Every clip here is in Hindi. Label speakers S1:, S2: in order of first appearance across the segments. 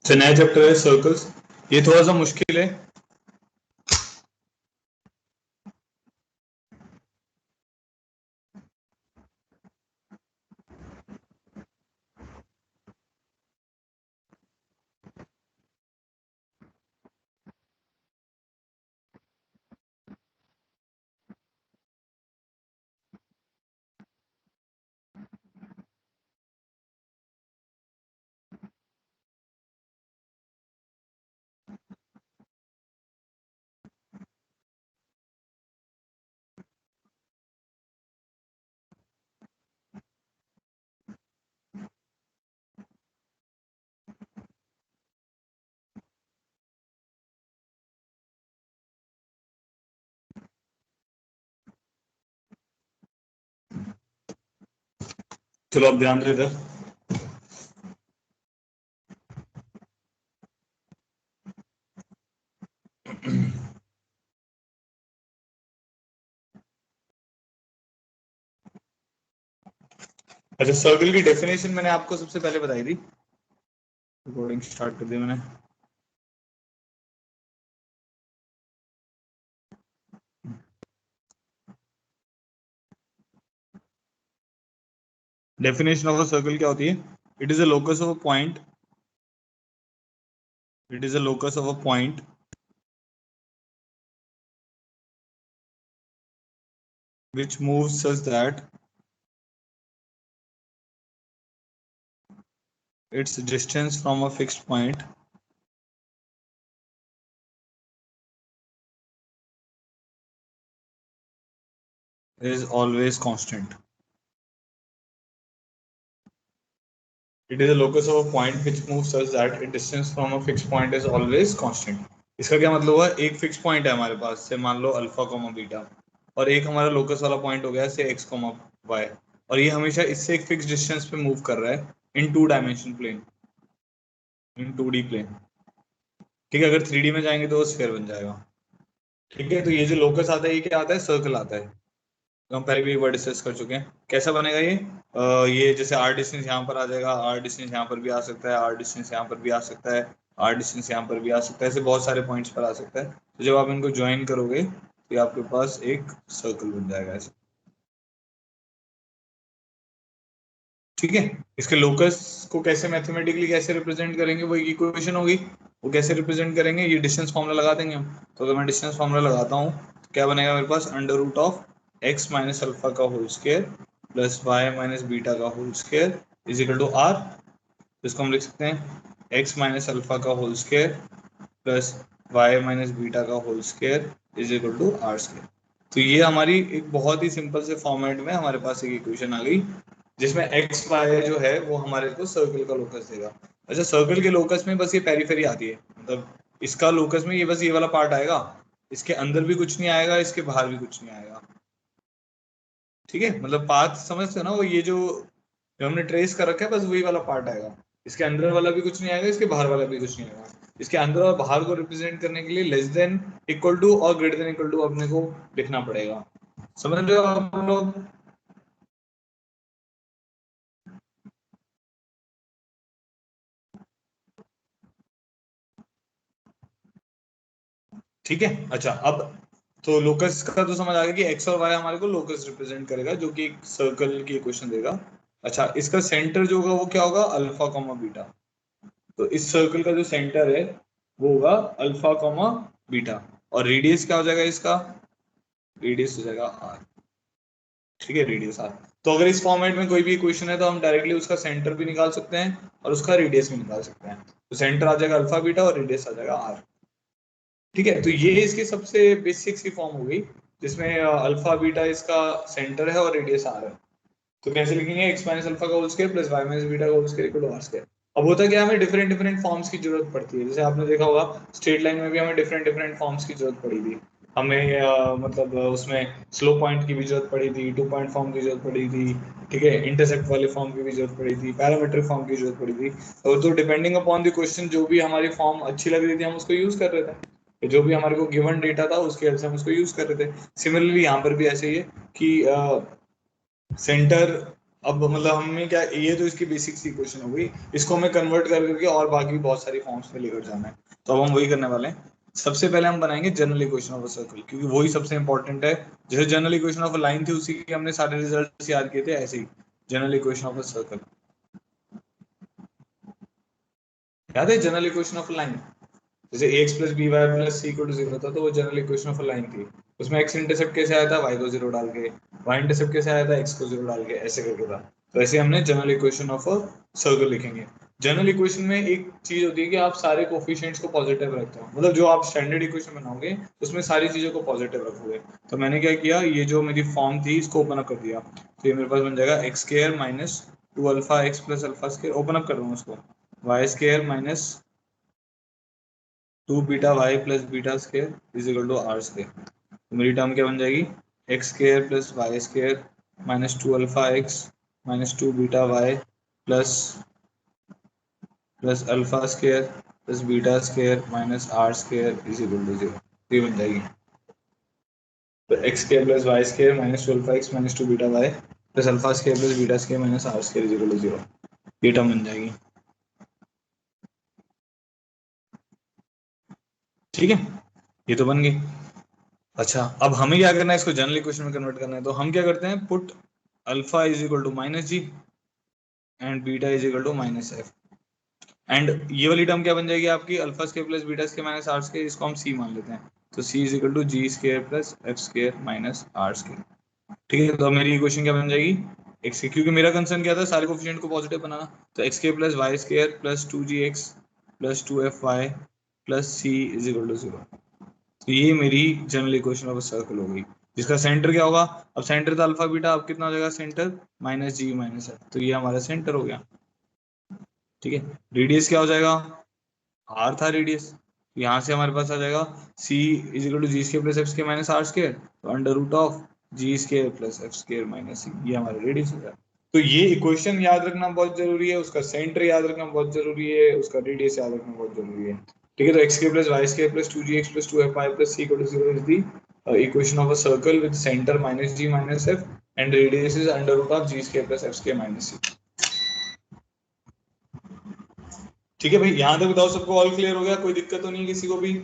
S1: तो नया चैप्टर है सर्कल्स। ये थोड़ा सा मुश्किल है। चलो अब ध्यान दे इधर। अच्छा, सर्कल की डेफिनेशन मैंने आपको सबसे पहले बताई थी। रिकॉर्डिंग स्टार्ट कर दी मैंने। डेफिनेशन ऑफ अ सर्कल क्या होती है? It is a locus of a point. It is a locus of a point which moves such that its distance from a fixed point is always constant. It is a locus of a point which moves such that its distance from a fixed point is always constant. इसका क्या मतलब हुआ? एक फिक्स पॉइंट है हमारे पास से, मान लो अल्फा कोमा बीटा, और एक हमारा लोकस वाला पॉइंट हो गया से एक्स कोमा वाई, और ये हमेशा इससे एक फिक्स डिस्टेंस पे मूव कर रहा है in two dimension plane, in 2D plane. ठीक है, अगर 3D में जाएंगे तो वो स्फीयर बन जाएगा। ठीक है, तो ये जो लोकस आता है ये क्या आता है? सर्कल आता है। तो हम पहले भी एक बार डिस्कस कर चुके हैं कैसा बनेगा ये। ये जैसे आर डिस्टेंस यहाँ पर आ जाएगा, आर डिस्टेंस यहाँ पर भी आ सकता है, आर डिस्टेंस यहाँ पर भी आ सकता है, आर डिस्टेंस यहाँ पर भी आ सकता है, ऐसे बहुत सारे पॉइंट्स पर आ सकता है। तो जब आप इनको ज्वाइन करोगे तो ये आपके पास एक सर्कल बन जाएगा ऐसे। ठीक है, इसके लोकस को कैसे मैथमेटिकली कैसे रिप्रेजेंट करेंगे, वो एक इक्वेशन होगी। वो कैसे रिप्रेजेंट करेंगे? ये डिस्टेंस फार्मूला लगा देंगे हम। तो अगर मैं डिस्टेंस फार्मूला लगाता हूँ तो क्या बनेगा मेरे पास? Under root of x minus alpha का whole square plus y minus beta का whole square is equal to r. इसको हम लिख सकते हैं एक्स माइनस अल्फा का whole square plus y minus beta का whole square is equal to are square. तो ये हमारी एक बहुत ही सिंपल से फॉर्मेट में हमारे पास एक इक्वेशन आ गई, जिसमें एक्स वाई जो है वो हमारे को सर्कल का लोकस देगा। अच्छा, सर्कल के लोकस में बस ये पेरीफेरी आती है, मतलब इसका लोकस में ये बस ये वाला पार्ट आएगा, इसके अंदर भी कुछ नहीं आएगा, इसके बाहर भी कुछ नहीं आएगा। ठीक है, मतलब पाथ समझते हो ना? वो ये जो हमने ट्रेस कर रखा है बस वही वाला पार्ट आएगा। इसके अंदर वाला भी कुछ नहीं आएगा, इसके बाहर वाला भी कुछ नहीं आएगा। इसके अंदर और बाहर को रिप्रेजेंट करने के लिए लेस देन इक्वल टू और ग्रेटर देन इक्वल टू अपने को लिखना पड़ेगा। समझ रहे हो आप लोग? ठीक है, अच्छा अब तो लोकस का तो समझ आ गया कि एक्स और वाई हमारे को लोकस रिप्रेजेंट करेगा, जो कि एक सर्कल की इक्वेशन देगा। अच्छा, इसका सेंटर जो होगा वो क्या होगा? Alpha comma beta. तो इस सर्कल का जो सेंटर है वो होगा अल्फा कॉमा बीटा, और रेडियस क्या हो जाएगा इसका? रेडियस हो जाएगा आर। ठीक है, रेडियस आर। तो अगर इस फॉर्मेट में कोई भी इक्वेशन है तो हम डायरेक्टली उसका सेंटर भी निकाल सकते हैं और उसका रेडियस भी निकाल सकते हैं। तो सेंटर आ जाएगा अल्फा बीटा और रेडियस आ जाएगा आर। ठीक है, तो ये इसकी सबसे बेसिक सी फॉर्म हो गई, जिसमें अल्फा बीटा इसका सेंटर है और रेडियस आर है। तो कैसे लिखेंगे? एक्स माइनस अल्फा का whole square plus y minus beta का whole square equal to are square. अब होता क्या है, हमें डिफरेंट डिफरेंट फॉर्म्स की जरूरत पड़ती है। जैसे आपने देखा होगा स्ट्रेट लाइन में भी हमें डिफरेंट डिफरेंट फॉर्म्स की जरूरत पड़ी थी। हमें मतलब उसमें स्लो पॉइंट की भी जरूरत पड़ी थी, टू पॉइंट फॉर्म की जरूरत पड़ी थी, ठीक है, इंटरसेक्ट वाले फॉर्म की भी जरूरत पड़ी थी, पैरामीट्रिक फॉर्म की जरूरत पड़ी थी। और तो डिपेंडिंग अपॉन द क्वेश्चन जो भी हमारी फॉर्म अच्छी लग रही थी हम उसको यूज कर रहे थे, जो भी हमारे को गिवन डेटा था उसके हेल्प से हम उसको यूज कर रहे थे। सिमिलरली यहाँ पर भी ऐसे ही है कि सेंटर अब मतलब हमने क्या, ये तो इसकी बेसिक सी क्वेश्चन हो गई, इसको हमें कन्वर्ट कर करके और बाकी भी बहुत सारी फॉर्म्स में लेकर जाना है। तो अब हम वही करने वाले हैं। सबसे पहले हम बनाएंगे general equation of a circle, क्योंकि वही सबसे इंपॉर्टेंट है। जैसे general equation of a line थी, उसी के हमने सारे रिजल्ट्स याद किए थे, ऐसे ही general equation of a circle. याद है general equation of a line? जैसे x plus b y plus c equal to zero था, तो वो general equation of a line थी। उसमें एक्स इंटरसेप्ट कैसे आया था, वाई को जीरो डाल के, वाई इंटरसेप्ट कैसे आया था, एक्स को जीरो डाल के, ऐसे करके था। तो ऐसे हमने general equation of a circle लिखेंगे। जनरल इक्वेशन में एक चीज होती है कि आप सारे कोफिशिएंट्स को पॉजिटिव रखते हो, मतलब जो आप स्टैंडर्ड इक्वेशन बनाओगे उसमें सारी चीजों को पॉजिटिव रखोगे। तो मैंने क्या किया, ये जो मेरी फॉर्म थी इसको ओपन अप कर दिया। तो ये मेरे पास बन जाएगा x square minus two alpha x plus alpha square, open up कर दूंगा उसको, y square minus two beta y plus beta square is equal to are square. तो मेरी टर्म क्या बन जाएगी, x square plus y square minus two alpha x minus two beta y plus plus alpha square plus beta square minus are square is equal to zero. ये बन जाएगी। तो x square plus y square minus two alpha x minus two beta y plus alpha square plus beta square minus are square is equal to zero. ये टर्म बन जाएगी। ठीक है, ये तो बन गई। अच्छा, अब हमें क्या करना है, इसको जनरल इक्वेशन में कन्वर्ट करना है। तो हम क्या करते हैं, put alpha is equal to minus g and beta is equal to minus f. And ये वाली टर्म क्या बन जाएगी आपकी, alpha square plus beta square minus are square, इसको हम सी मान लेते हैं। तो c is equal to g square plus f square minus are square. ठीक है, तो मेरी इक्वेशन क्या बन जाएगी, एक्स, क्योंकि मेरा कंसर्न क्या था, सारे कोफिशिएंट को पॉजिटिव बनाना। तो x square plus y square plus two g x plus two f y plus c is equal to zero. तो ये मेरी जनरल इक्वेशन ऑफ सर्कल हो गई, जिसका सेंटर क्या होगा। अब सेंटर था अल्फा बीटा, अब कितना हो जाएगा centre, minus g minus F. तो ये हमारा सेंटर हो गया। ठीक है, रेडियस क्या हो जाएगा, आर था रेडियस, यहाँ से हमारे पास आ जाएगा c is equal to g square plus f square minus are square, तो under root of g square plus f square minus c, ये हमारा रेडियस हो गया। तो ये इक्वेशन याद रखना बहुत जरूरी है, उसका सेंटर याद रखना बहुत जरूरी है, उसका रेडियस याद रखना बहुत जरूरी है। ठीक है, तो x square plus y square plus two g x plus two f y plus c equal to zero is the equation of a circle with centre minus g minus f and radius is under root of g square plus f square minus c. ठीक है भाई, यहाँ तक बताओ, सबको ऑल क्लियर हो गया, कोई दिक्कत तो नहीं किसी को भी?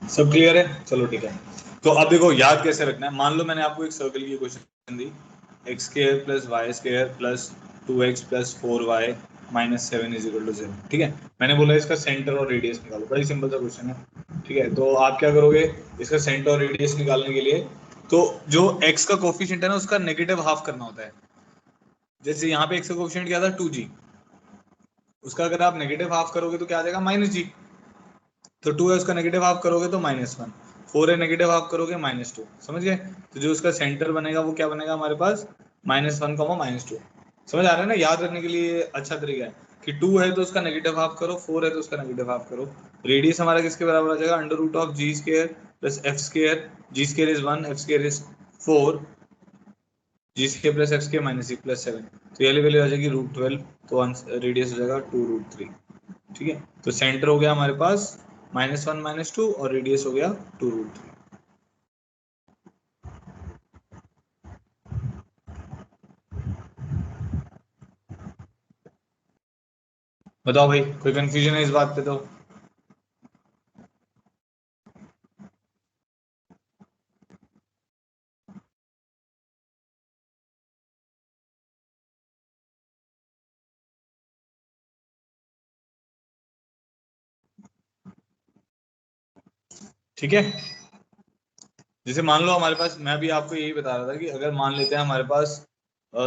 S1: सब क्लियर है, चलो ठीक है। तो अब देखो याद कैसे रखना है। मान लो मैंने आपको एक सर्कल की क्वेश्चन दी, x square plus y square plus two x plus four y minus seven is equal to zero. ठीक है, मैंने बोला इसका सेंटर और रेडियस निकालो, बड़ी सिंपल सा क्वेश्चन है। ठीक है, तो आप क्या करोगे, इसका सेंटर और रेडियस निकालने के लिए, तो जो एक्स का कोफिशिएंट है ना, उसका नेगेटिव हाफ करना होता है। जैसे यहाँ पे एक्स का कोफिशिएंट क्या था, टू जी, उसका अगर आप नेगेटिव हाफ करोगे तो क्या आ जाएगा, माइनस जी। तो टू है, उसका नेगेटिव हाफ करोगे तो माइनस वन। फोर है, नेगेटिव हाफ करोगे माइनस टू। समझ गए? तो जो उसका सेंटर बनेगा वो क्या बनेगा हमारे पास, minus one comma minus two. समझ आ रहा है ना? याद रखने के लिए अच्छा तरीका है कि टू है तो उसका नेगेटिव हाफ करो, फोर है तो उसका नेगेटिव हाफ करो। रेडियस हमारा किसके बराबर आ जाएगा, under root of g square plus f square. G square is one, f square is four, g square plus f square minus six plus seven. तो ये वैल्यू आ जाएगी रूट ट्वेल्व। तो रेडियस हो जाएगा टू रूट थ्री। ठीक है, तो सेंटर हो गया हमारे पास माइनस वन माइनस टू और रेडियस हो गया टू रूट थ्री। बताओ भाई, कोई कंफ्यूजन है इस बात पे? तो ठीक है, जैसे मान लो हमारे पास, मैं भी आपको यही बता रहा था कि अगर मान लेते हैं हमारे पास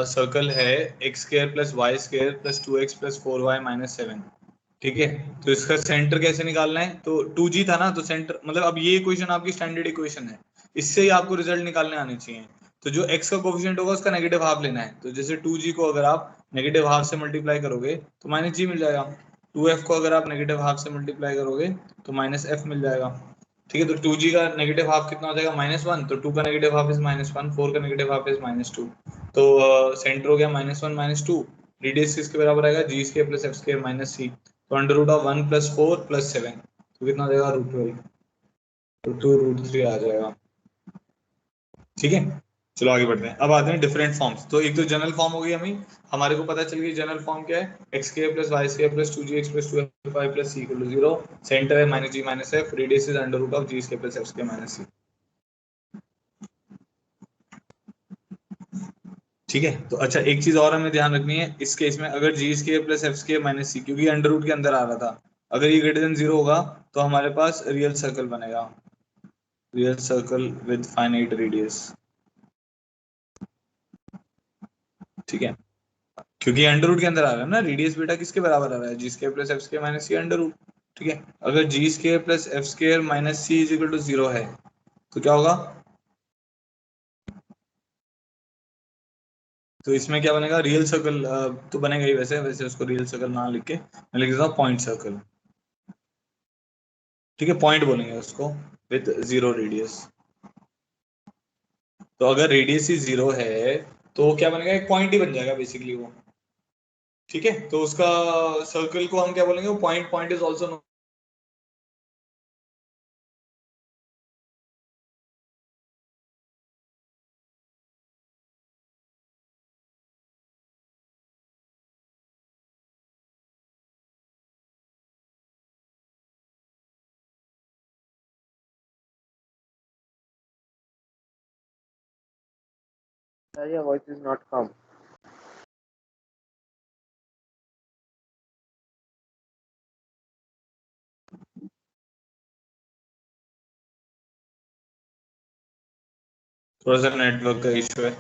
S1: सर्कल है x square plus y square plus 2x plus 4y minus 7, ठीक है। तो इसका सेंटर कैसे निकालना है, तो 2g था ना, तो सेंटर मतलब अब ये इक्वेशन आपकी स्टैंडर्ड इक्वेशन है, इससे ही आपको रिजल्ट निकालने आने चाहिए। तो जो x का कोफिशिएंट होगा उसका नेगेटिव हाफ लेना है, तो जैसे 2g को अगर आप नेगेटिव हाफ से मल्टीप्लाई करोगे तो माइनस जी मिल जाएगा, 2f को अगर आप नेगेटिव हाफ से मल्टीप्लाई करोगे तो माइनस एफ मिल जाएगा, ठीक है। तो 2g का नेगेटिव हाफ कितना हो जाएगा, -1, तो 2 का नेगेटिव हाफ इज -1, 4 का नेगेटिव हाफ इज -2, तो सेंटर हो गया -1 -2, रेडियस किसके बराबर आएगा, g square plus f square minus c, तो अंडर रूट ऑफ 1 + 4 + 7, तो कितना आ जाएगा, √12, तो 2√3 आ जाएगा, ठीक है। चलो आगे बढ़ते हैं, अब आते हैं डिफरेंट फॉर्म्स। तो एक तो जनरल फॉर्म हो गई हमारे को पता चल गई जनरल फॉर्म क्या है, x square plus y square plus 2gx plus 2f5 plus c = 0, centre है -g - f, radius is under root of g square plus f square minus c, ठीक है। तो अच्छा एक चीज और हमें ध्यान रखनी है इस केस में, अगर g square plus f square minus c, क्योंकि अंडर रूट के अंदर आ रहा था, अगर ये ग्रेटर देन 0 होगा तो हमारे पास रियल सर्कल बनेगा, real circle with finite radius, ठीक है। क्योंकि अंडर रूट के अंदर आ रहा है ना, रेडियस बेटा किसके बराबर आ रहा है, g square plus f square minus c under root, ठीक है। अगर g square plus f square minus c is equal to 0 है तो क्या होगा, तो इसमें क्या बनेगा, रियल सर्कल तो बनेगा ही, वैसे वैसे उसको रियल सर्कल ना लिख के मैं लिख देता हूँ पॉइंट सर्कल, ठीक है, पॉइंट बोलेंगे उसको विद 0 रेडियस। तो अगर रेडियस ही 0 है तो क्या बनेगा, एक पॉइंट ही बन जाएगा बेसिकली वो, ठीक है। तो उसका सर्कल को हम क्या बोलेंगे, वो point, point is also,
S2: Your voice is not come.
S1: थोड़ा सा नेटवर्क का इशू है,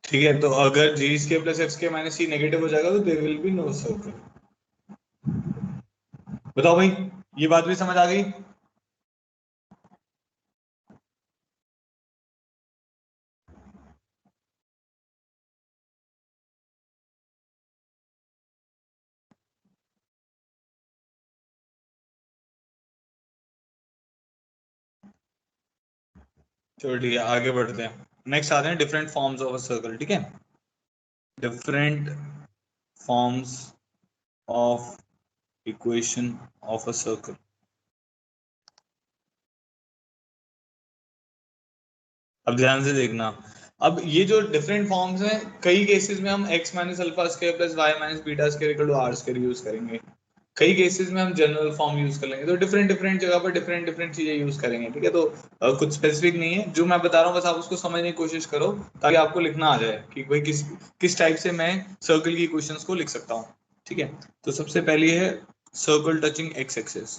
S1: ठीक है। तो अगर g square plus f square minus c negative हो जाएगा तो there will be no circle. बताओ भाई, ये बात भी समझ आ गई। चलो ठीक है, आगे बढ़ते हैं, नेक्स्ट आते हैं different forms of a circle, ठीक है। Different forms of equation of a circle. अब ध्यान से देखना, अब ये जो डिफरेंट फॉर्म्स हैं, कई केसेस में हम x minus alpha square plus y minus beta square equal to are square use करेंगे, कई केसेस में हम जनरल फॉर्म यूज कर लेंगे, तो डिफरेंट डिफरेंट जगह पर डिफरेंट डिफरेंट चीजें यूज करेंगे, ठीक है। तो कुछ स्पेसिफिक नहीं है जो मैं बता रहा हूँ, बस आप उसको समझने की कोशिश करो ताकि आपको लिखना आ जाए कि भाई किस किस टाइप से मैं सर्कल की इक्वेशंस को लिख सकता हूँ, ठीक है। तो सबसे पहली है सर्कल टचिंग एक्स एक्सिस,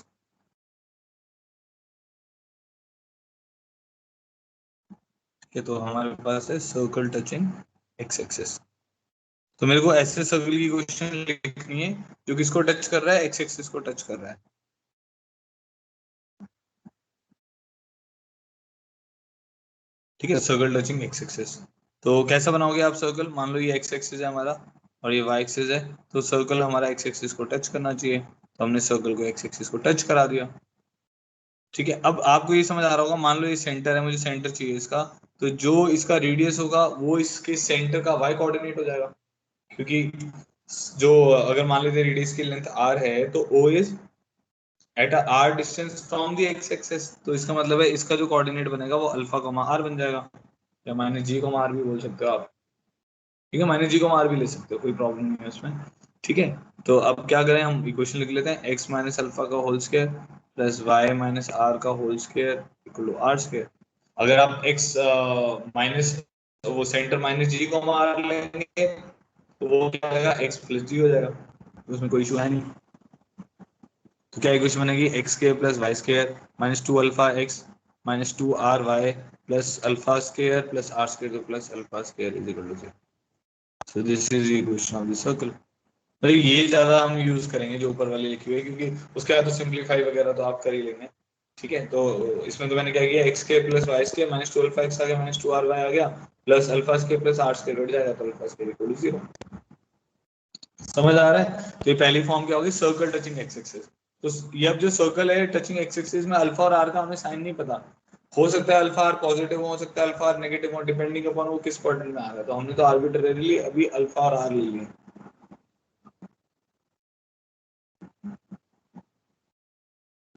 S1: ठीक है। तो हमारे पास है सर्कल टचिंग एक्स एक्सिस, तो मेरे को ऐसे सर्कल की क्वेश्चन लिखनी है जो किसको टच कर रहा है, एक्स एक्सिस को टच कर रहा है, ठीक है। सर्कल टचिंग एक्स एक्सिस, तो कैसा बनाओगे आप सर्कल, मान लो ये एक्स एक्सिस है हमारा और ये वाई एक्सिस है, तो सर्कल हमारा एक्स एक्सिस को टच करना चाहिए, तो हमने सर्कल को एक्स एक्सिस को टच करा दिया, ठीक है। अब आपको ये समझ आ रहा होगा, मान लो ये सेंटर है, मुझे सेंटर चाहिए इसका, तो जो इसका रेडियस होगा वो इसके सेंटर का वाई कोऑर्डिनेट हो जाएगा, क्योंकि जो अगर मान लेते रेडियस की लेंथ आर है तो O is at R distance from the x axis, तो इसका मतलब है इसका जो कोऑर्डिनेट बनेगा वो अल्फा कॉमा आर बन जाएगा, या माइनस जी कॉमा आर भी बोल सकते हो आप, ठीक है, माइनस जी कॉमा आर भी ले सकते हो, कोई प्रॉब्लम नहीं है उसमें, ठीक है। तो अब क्या करें, हम इक्वेशन लिख लेते हैं, एक्स माइनस अल्फा का whole square plus y minus r का whole square equal to are square. अगर आप एक्स माइनस वो centre minus g comma r लेंगे तो वो क्या आएगा, एक्स प्लस जी हो जाएगा, तो उसमें कोई इशू है नहीं। तो क्या इक्वेशन बनेगी, x square plus y square minus 2 alpha x minus 2 are y plus alpha square plus are square plus alpha square is equal to 0। So this is equation of the circle. भाई ये ज्यादा हम यूज करेंगे जो ऊपर वाले लिखी हुई है, क्योंकि उसके बाद तो सिंपलीफाई वगैरह तो आप कर ही लेंगे। ठीक है, तो इसमें तो मैंने क्या किया, एक्स के plus y square minus 12 x आ गया माइनस 2 आर वाई आ गया plus alpha square plus are square cut जाएगा, तो अल्फा स्क्वायर इक्वल टू 0। समझ आ रहा है? तो ये पहली फॉर्म क्या होगी, सर्कल टचिंग एक्स एक्सिस। तो ये अब जो सर्कल है टचिंग एक्स एक्सिस में अल्फा और आर का हमें साइन नहीं पता, हो सकता है अल्फा आर पॉजिटिव हो सकता है अल्फा आर नेगेटिव हो, डिपेंडिंग अपॉन वो किस क्वाड्रेंट में आ रहा है। तो हमने तो आर्बिट्रेरीली अभी अल्फा और आर ले लिए।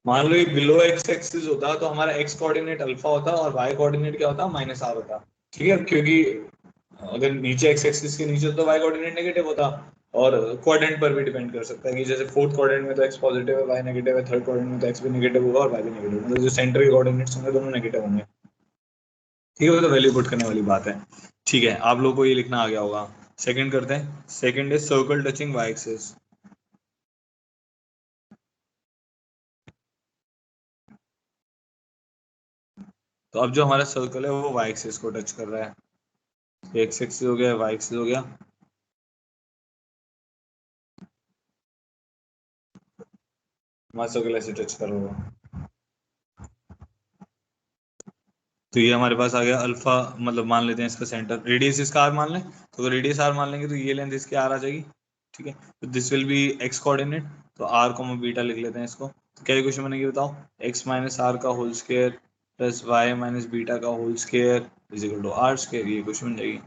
S1: मान लो ये बिलो एक्स एक्सिस होता तो हमारा एक्स कोऑर्डिनेट अल्फा होता और वाई कोऑर्डिनेट क्या होता, माइनस आर होता। ठीक है, क्योंकि अगर नीचे एक्स एक्सिस के नीचे तो वाई कोऑर्डिनेट नेगेटिव होता, और क्वाड्रेंट पर भी डिपेंड कर सकता है कि जैसे फोर्थ क्वाड्रेंट में तो एक्स पॉजिटिव है वाई नेगेटिव है, थर्ड क्वाड्रेंट में तो एक्स भी नेगेटिव होगा और वाई भी नेगेटिव, मतलब जो सेंटर के कोऑर्डिनेट्स होंगे दोनों नेगेटिव होंगे। ठीक है, वो तो वैल्यू पुट करने वाली बात है। ठीक है, आप लोग को ये लिखना आ गया होगा। सेकंड करते हैं, second is circle touching y axis. तो अब जो हमारा सर्कल है वो वाई एक्सिस को टच कर रहा है, एक्स एक्सिस हो गया वाई एक्सिस हो गया। हमारा सर्कल ऐसे टच कर रहा होगा, तो ये हमारे पास आ गया अल्फा, मतलब मान लेते हैं इसका सेंटर, रेडियस इसका आर मान लें, तो अगर रेडियस आर मान लेंगे तो ये लेंथ इसकी आर आ जाएगी। ठीक है, तो this will be x coordinate, तो आर को हम बीटा लिख लेते हैं इसको। तो क्या इक्वेशन बनेगी बताओ, एक्स माइनस आर का whole square plus y minus beta का whole square is equal to are square, ये इक्वेशन बन जाएगी।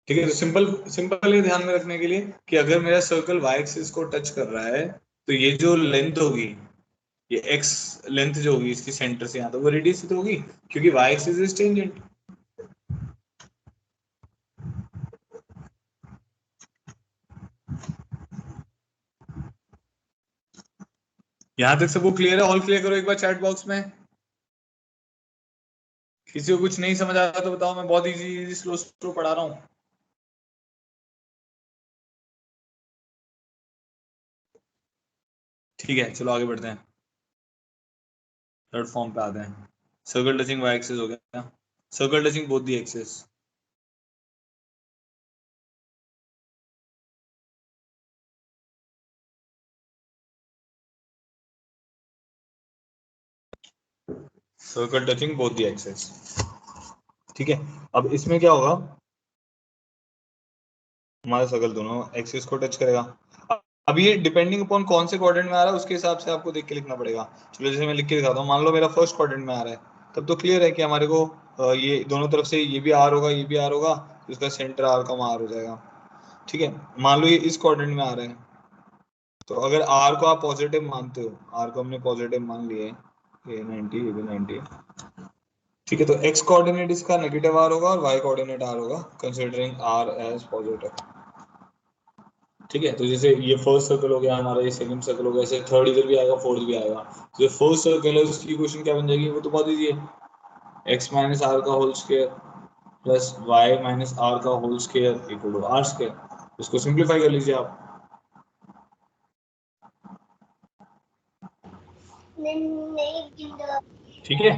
S1: ठीक है, तो सिंपल सिंपल ये ध्यान में रखने के लिए कि अगर मेरा सर्कल वाई एक्सिस को टच कर रहा है तो ये जो लेंथ होगी, ये एक्स लेंथ जो होगी इसकी सेंटर से यहाँ तक वो रेडियस ही तो होगी, क्योंकि वाई एक्सिस इज टेंजेंट। यहां तक सबको क्लियर है? ऑल क्लियर करो एक बार चैट बॉक्स में। किसी को कुछ नहीं समझ आ रहा तो बताओ, मैं बहुत इजी इजी स्लो स्लो पढ़ा रहा हूँ। ठीक है, चलो आगे बढ़ते हैं, थर्ड फॉर्म पे आते हैं। सर्कल टचिंग वाई एक्सिस हो गया, circle touching both the axis. Circle touching both the axis. ठीक है, अब इसमें क्या होगा, हमारा सर्कल दोनों एक्सिस को टच करेगा। अब ये डिपेंडिंग अपॉन कौन से क्वाड्रेंट में आ रहा है उसके हिसाब से आपको देख के लिखना पड़ेगा। चलो जैसे मैं लिख के दिखाता हूँ, मान लो मेरा फर्स्ट क्वाड्रेंट में आ रहा है, तब तो क्लियर है कि हमारे को ये दोनों तरफ से ये भी आर होगा ये भी आर होगा, तो इसका सेंटर आर का आर हो जाएगा। ठीक है, मान लो ये इस क्वाड्रेंट में आ रहे हैं, तो अगर आर को आप पॉजिटिव मानते हो, आर को हमने पॉजिटिव मान लिया है, ये 90 ये भी 90 है। ठीक है, तो एक्स कोऑर्डिनेट इसका नेगेटिव आर होगा और वाई कोऑर्डिनेट आर होगा, कंसीडरिंग आर एज पॉजिटिव। ठीक है, तो जैसे ये फर्स्ट सर्कल हो गया हमारा, ये सेकंड सर्कल हो गया, ऐसे थर्ड इधर भी आएगा फोर्थ भी आएगा। जो फर्स्ट सर्कल है उसकी इक्वेशन क्या बन जाएगी, वो तो बहुत इजी है, एक्स माइनस आर का whole square plus y minus r का whole square equal to are square. इसको सिंप्लीफाई कर लीजिए आप। ठीक है,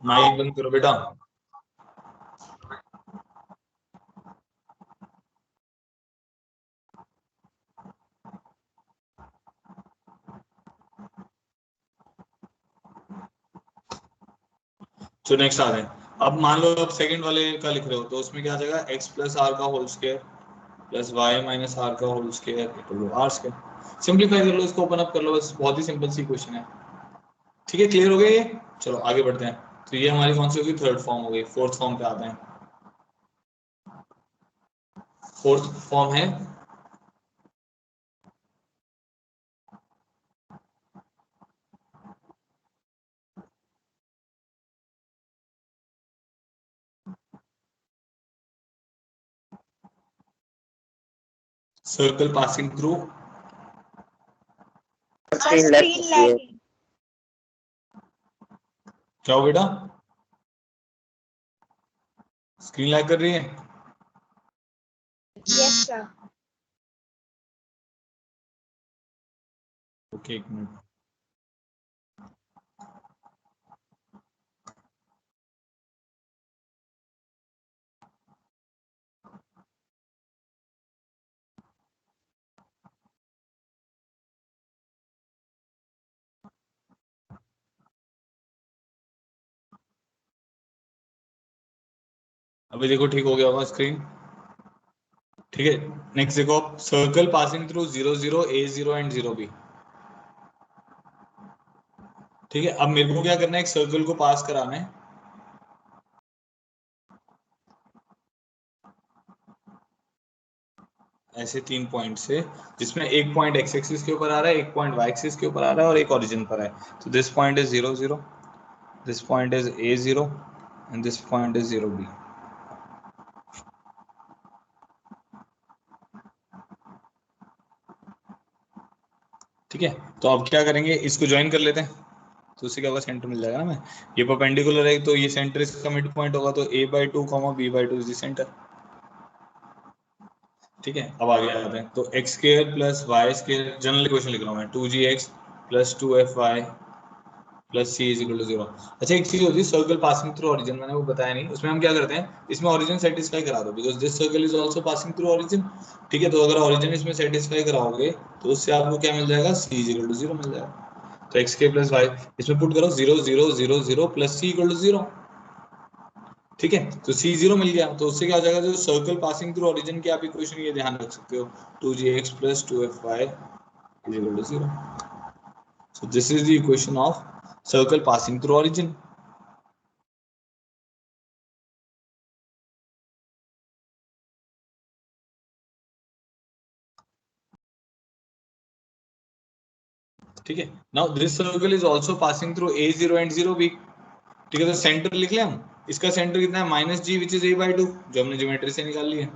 S1: माइक बंद करो बेटा। तो नेक्स्ट आ रहे हैं, अब मान लो आप सेकंड वाले का लिख रहे हो, तो उसमें क्या आ जाएगा, एक्स प्लस आर का whole square plus y minus r का whole square equal to are square. Simplify कर लो, इसको ओपन अप कर लो, बस बहुत ही सिंपल सी क्वेश्चन है। ठीक है, क्लियर हो गया ये? चलो आगे बढ़ते हैं। तो ये हमारी कौन सी होगी, थर्ड फॉर्म हो गई। फोर्थ फॉर्म पे आते हैं। फोर्थ फॉर्म है circle passing through
S2: screen lag.
S1: क्या हो बेटा, स्क्रीन लैग कर रही है?
S3: Yes sir.
S1: ओके, एक मिनट। अभी देखो ठीक हो गया होगा स्क्रीन। ठीक है, नेक्स्ट देखो आप, circle passing through 0 0 a 0 and 0 b। ठीक है, अब मेरे को क्या करना है, एक सर्कल को पास कराना है ऐसे 3 पॉइंट से, जिसमें एक पॉइंट एक्स एक्सिस के ऊपर आ रहा है, एक पॉइंट वाई एक्सिस के ऊपर आ रहा है और एक ओरिजिन पर है। तो this point is 0 0, this point is a 0 and this point is 0 b। ठीक है, तो अब क्या करेंगे, इसको ज्वाइन कर लेते हैं, तो उससे क्या होगा, सेंटर मिल जाएगा ना हमें। ये परपेंडिकुलर है तो ये सेंटर इसका मिड पॉइंट होगा, तो a/2 b/2 is the centre. ठीक है, अब आगे आते हैं, तो x square plus y square, general equation लिख रहा हूँ मैं, 2gx plus 2fy plus c is equal to 0। अच्छा, एक चीज होती है सर्कल पासिंग थ्रू ओरिजिन, मैंने वो बताया नहीं, उसमें हम क्या करते हैं, इसमें ओरिजिन सेटिस्फाई करा दो, because this circle is also passing through origin. ठीक है, तो अगर ओरिजिन इसमें सेटिस्फाई कराओगे तो उससे आपको क्या मिल जाएगा, c इज इक्वल टू 0 मिल जाएगा। तो एक्स के प्लस वाई इसमें पुट करो, 0 0 0 0 प्लस c इक्वल टू 0। ठीक है, तो c 0 मिल गया, तो उससे क्या हो जाएगा, जो सर्कल पासिंग थ्रू ओरिजिन की आप इक्वेशन ये ध्यान रख सकते हो, 2gx plus 2fy is equal to 0. So this is the equation of circle passing through origin. ठीक है, now this circle is also passing through a0 and 0b। ठीक है, तो सेंटर लिख लें हम, इसका सेंटर कितना है, minus ji which is a/2, जो हमने ज्योमेट्री से निकाल लिया।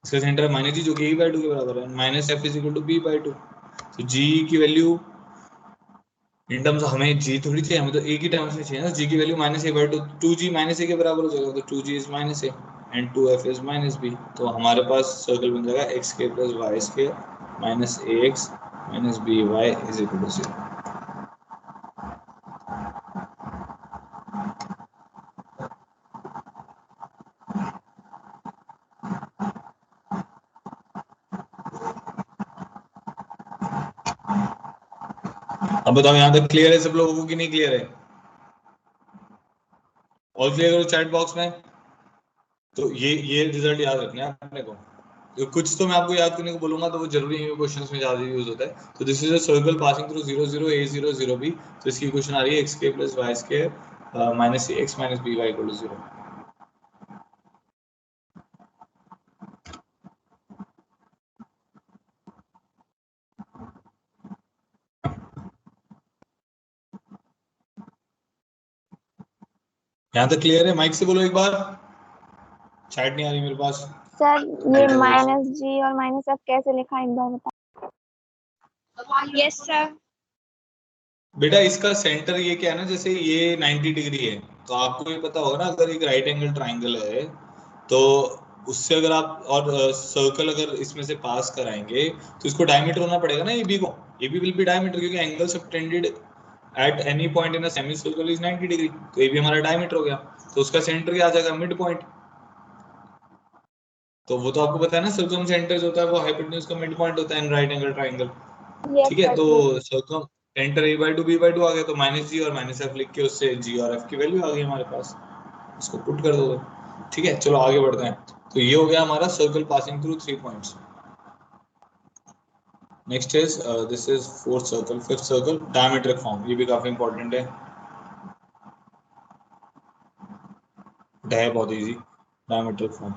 S1: इसका सेंटर है माइनस जी, जो कि a/2 के बराबर है, minus f is equal to b/2। तो g की वैल्यू इन टर्म्स, हमें g थोड़ी चाहिए, हमें तो a की टर्म्स में चाहिए ना, g की value minus a/2, 2g minus a के बराबर हो जाएगा, तो 2g is minus a and 2f is minus b। तो हमारे पास सर्कल बन जाएगा एक्स के plus y square minus ax minus by is equal to 0। अब बताओ यहाँ तक क्लियर है सब लोगों को कि नहीं क्लियर है? ऑल क्लियर करो चैट बॉक्स में। तो ये रिजल्ट याद रखना है अपने को, तो कुछ तो मैं आपको याद करने को बोलूंगा तो वो जरूरी है, क्वेश्चंस में ज्यादा यूज होता है। तो this is a circle passing through 0 0 a 0 0 b। तो इसकी इक्वेशन आ रही है एक्स के plus y square minus x minus B y equal to 0। यहाँ तक क्लियर है? माइक से बोलो एक बार, चैट नहीं आ रही मेरे पास।
S2: सर ये माइनस जी और माइनस एफ कैसे लिखा है, एक बार बताओ। Yes sir.
S1: बेटा इसका सेंटर ये क्या है ना, जैसे ये 90 डिग्री है, तो आपको ये पता होगा ना, अगर एक राइट एंगल ट्राइंगल है तो उससे अगर आप और सर्कल अगर इसमें से पास कराएंगे तो इसको डायमीटर होना पड़ेगा ना, ए बी को, A B will be diameter, क्योंकि angle subtended at any point in a semi circle is 90 degree, तो ए बी हमारा डायमीटर हो गया, तो उसका सेंटर क्या आ जाएगा, मिड पॉइंट। तो वो तो आपको पता है ना, सर्कम सेंटर जो होता है वो हाइपोटेन्यूज का मिड पॉइंट होता है in right angle triangle.
S2: Yes
S1: ठीक है,
S2: सर
S1: तो
S2: ठीक।
S1: सर्कम सेंटर a/2 b/2 आ गया, तो माइनस जी और माइनस एफ लिख के उससे जी और एफ की वैल्यू आ गई हमारे पास, इसको पुट कर दो। ठीक है, चलो आगे बढ़ते हैं। तो ये हो गया हमारा circle passing through 3 points. Next is this is fourth circle, fifth circle, diametric form, ये भी काफी इंपॉर्टेंट है, है बहुत easy. Diametric form,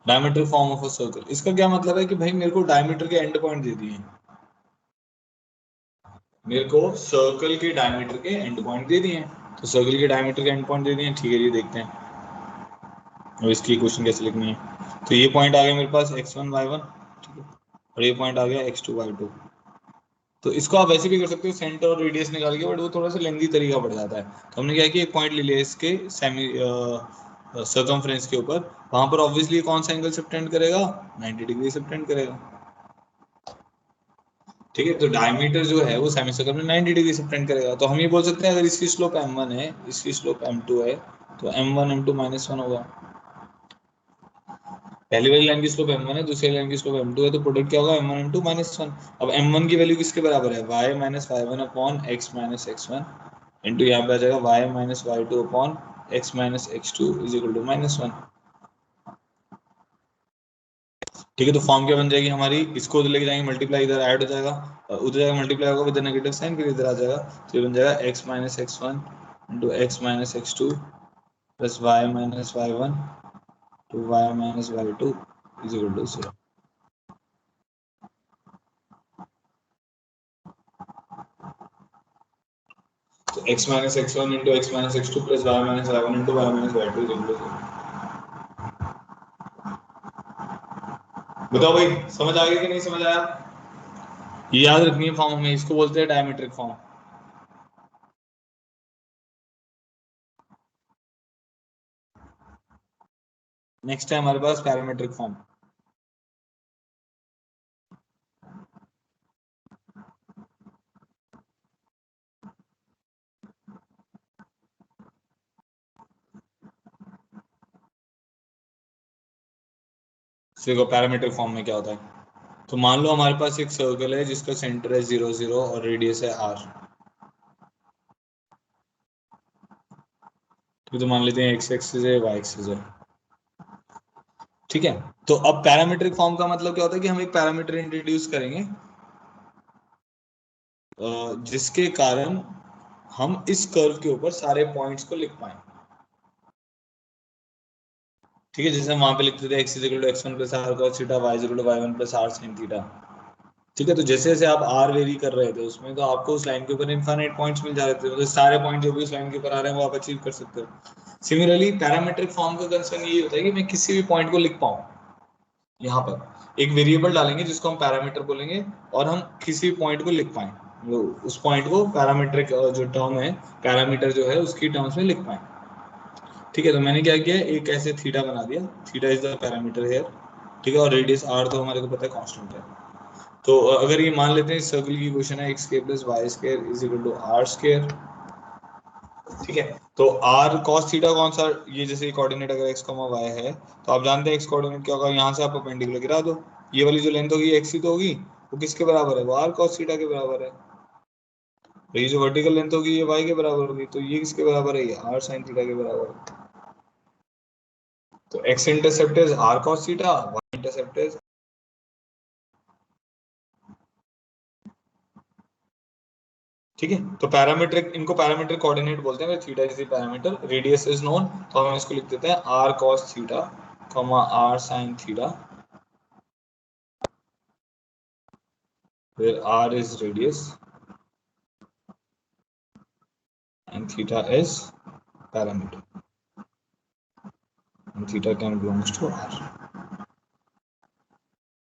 S1: diametric form of a circle, इसका क्या मतलब है कि भाई मेरे को डायमीटर के एंड पॉइंट दे दिए, मेरे को सर्कल के डायमीटर के एंड पॉइंट दे दिए हैं, तो सर्कल के डायमीटर के एंड पॉइंट दे दिए हैं। ठीक है, ये देखते हैं और इसकी इक्वेशन कैसे लिखनी है। तो ये पॉइंट आ गया मेरे पास x1 y1, ठीक है, और ये पॉइंट आ गया x2 y2। तो इसको आप वैसे भी कर सकते हो सेंटर और रेडियस निकाल के, बट वो थोड़ा सा लेंदी तरीका पड़ जाता है। तो हमने क्या किया, एक पॉइंट ले लिया इसके सेमी सर्कमफ्रेंस के ऊपर, वहां पर ऑब्वियसली कौन सा एंगल सबटेंड करेगा, 90 डिग्री सबटेंड करेगा। ठीक है, तो डायमीटर जो है वो सेमी सर्कल में 90 डिग्री सबटेंड करेगा, तो हम ये बोल सकते हैं अगर इसकी स्लोप m1 है, इसकी स्लोप m2 है, तो m1 m2 -1 होगा। पहली वाली लाइन की स्लोप m1 है, दूसरी लाइन की स्लोप m2 है, तो प्रोडक्ट क्या होगा, m1 m2 -1। अब m1 की वैल्यू किसके बराबर है, y minus y1 upon x minus x1 into यहाँ पे आ जाएगा y minus y2 upon x minus x2 is equal to -1। ठीक है, तो फॉर्म क्या बन जाएगी हमारी, इसको उधर लेके जाएंगे, मल्टीप्लाई इधर ऐड हो जाएगा, उधर जाएगा मल्टीप्लाई होगा विद नेगेटिव साइन, फिर इधर आ जाएगा, तो ये बन जाएगा x minus x one into x minus x two plus y minus y one two y minus y two is equal to 0। तो x minus x one into x minus x two plus y minus y one into y minus y two is equal to 0। बताओ भाई, समझ आ गया कि नहीं समझ आया? ये याद रखनी है फॉर्म, हमें इसको बोलते हैं डायमेट्रिक फॉर्म। नेक्स्ट है हमारे पास पैरामीट्रिक फॉर्म। देखो पैरामीट्रिक फॉर्म में क्या होता है, तो मान लो हमारे पास एक सर्कल है जिसका सेंटर है 0 0 और रेडियस है r। तो मान लेते हैं x एक्सिस है, y एक्सिस है। ठीक है, तो अब पैरामीट्रिक फॉर्म का मतलब क्या होता है कि हम एक पैरामीटर इंट्रोड्यूस करेंगे जिसके कारण हम इस कर्व के ऊपर सारे पॉइंट्स को लिख पाए। ठीक है, जैसे हम वहां पे लिखते थे x is equal to x1 plus r cos theta, y is equal to y1 plus r sin theta. ठीक है, तो जैसे जैसे आप r वेरी कर रहे थे उसमें, तो आपको उस लाइन के ऊपर इनफाइनाइट पॉइंट्स मिल जा रहे थे, मतलब सारे पॉइंट जो भी उस लाइन के ऊपर आ रहे हैं वो आप अचीव कर सकते हो। सिमिलरली पैरामीट्रिक फॉर्म का कंसर्न ये होता है कि मैं किसी भी पॉइंट को लिख पाऊँ। यहाँ पर एक वेरिएबल डालेंगे जिसको हम पैरामीटर बोलेंगे, और हम किसी पॉइंट को लिख पाए, उस पॉइंट को पैरामीट्रिक जो टर्म है, पैरामीटर जो है उसकी टर्म्स में लिख पाए। ठीक है, तो मैंने क्या किया, एक ऐसे थीटा बना दिया, theta is the parameter here. ठीक है, और रेडियस r तो हमारे को पता है कांस्टेंट है। तो अगर ये मान लेते हैं सर्कल की इक्वेशन है x square plus y square is equal to r square. ठीक है, तो r cos थीटा कौन सा, ये जैसे कोऑर्डिनेट अगर x, y है, तो आप जानते हैं x कोऑर्डिनेट क्या होगा, यहाँ से आप परपेंडिकुलर गिरा दो, ये वाली जो लेंथ होगी x ही तो होगी, वो किसके बराबर है, वो r cos थीटा के बराबर है। तो ये जो वर्टिकल लेंथ होगी ये y के बराबर होगी, तो ये किसके बराबर है, ये r sin थीटा के बराबर है। तो x intercept is r cos theta, y intercept is, ठीक है, तो पैरामीट्रिक, इनको पैरामीट्रिक कोऑर्डिनेट बोलते हैं, theta is the parameter, radius is known, तो हम इसको लिख देते हैं r cos theta, r sin theta, where r is radius and theta is parameter and theta can belongs to r,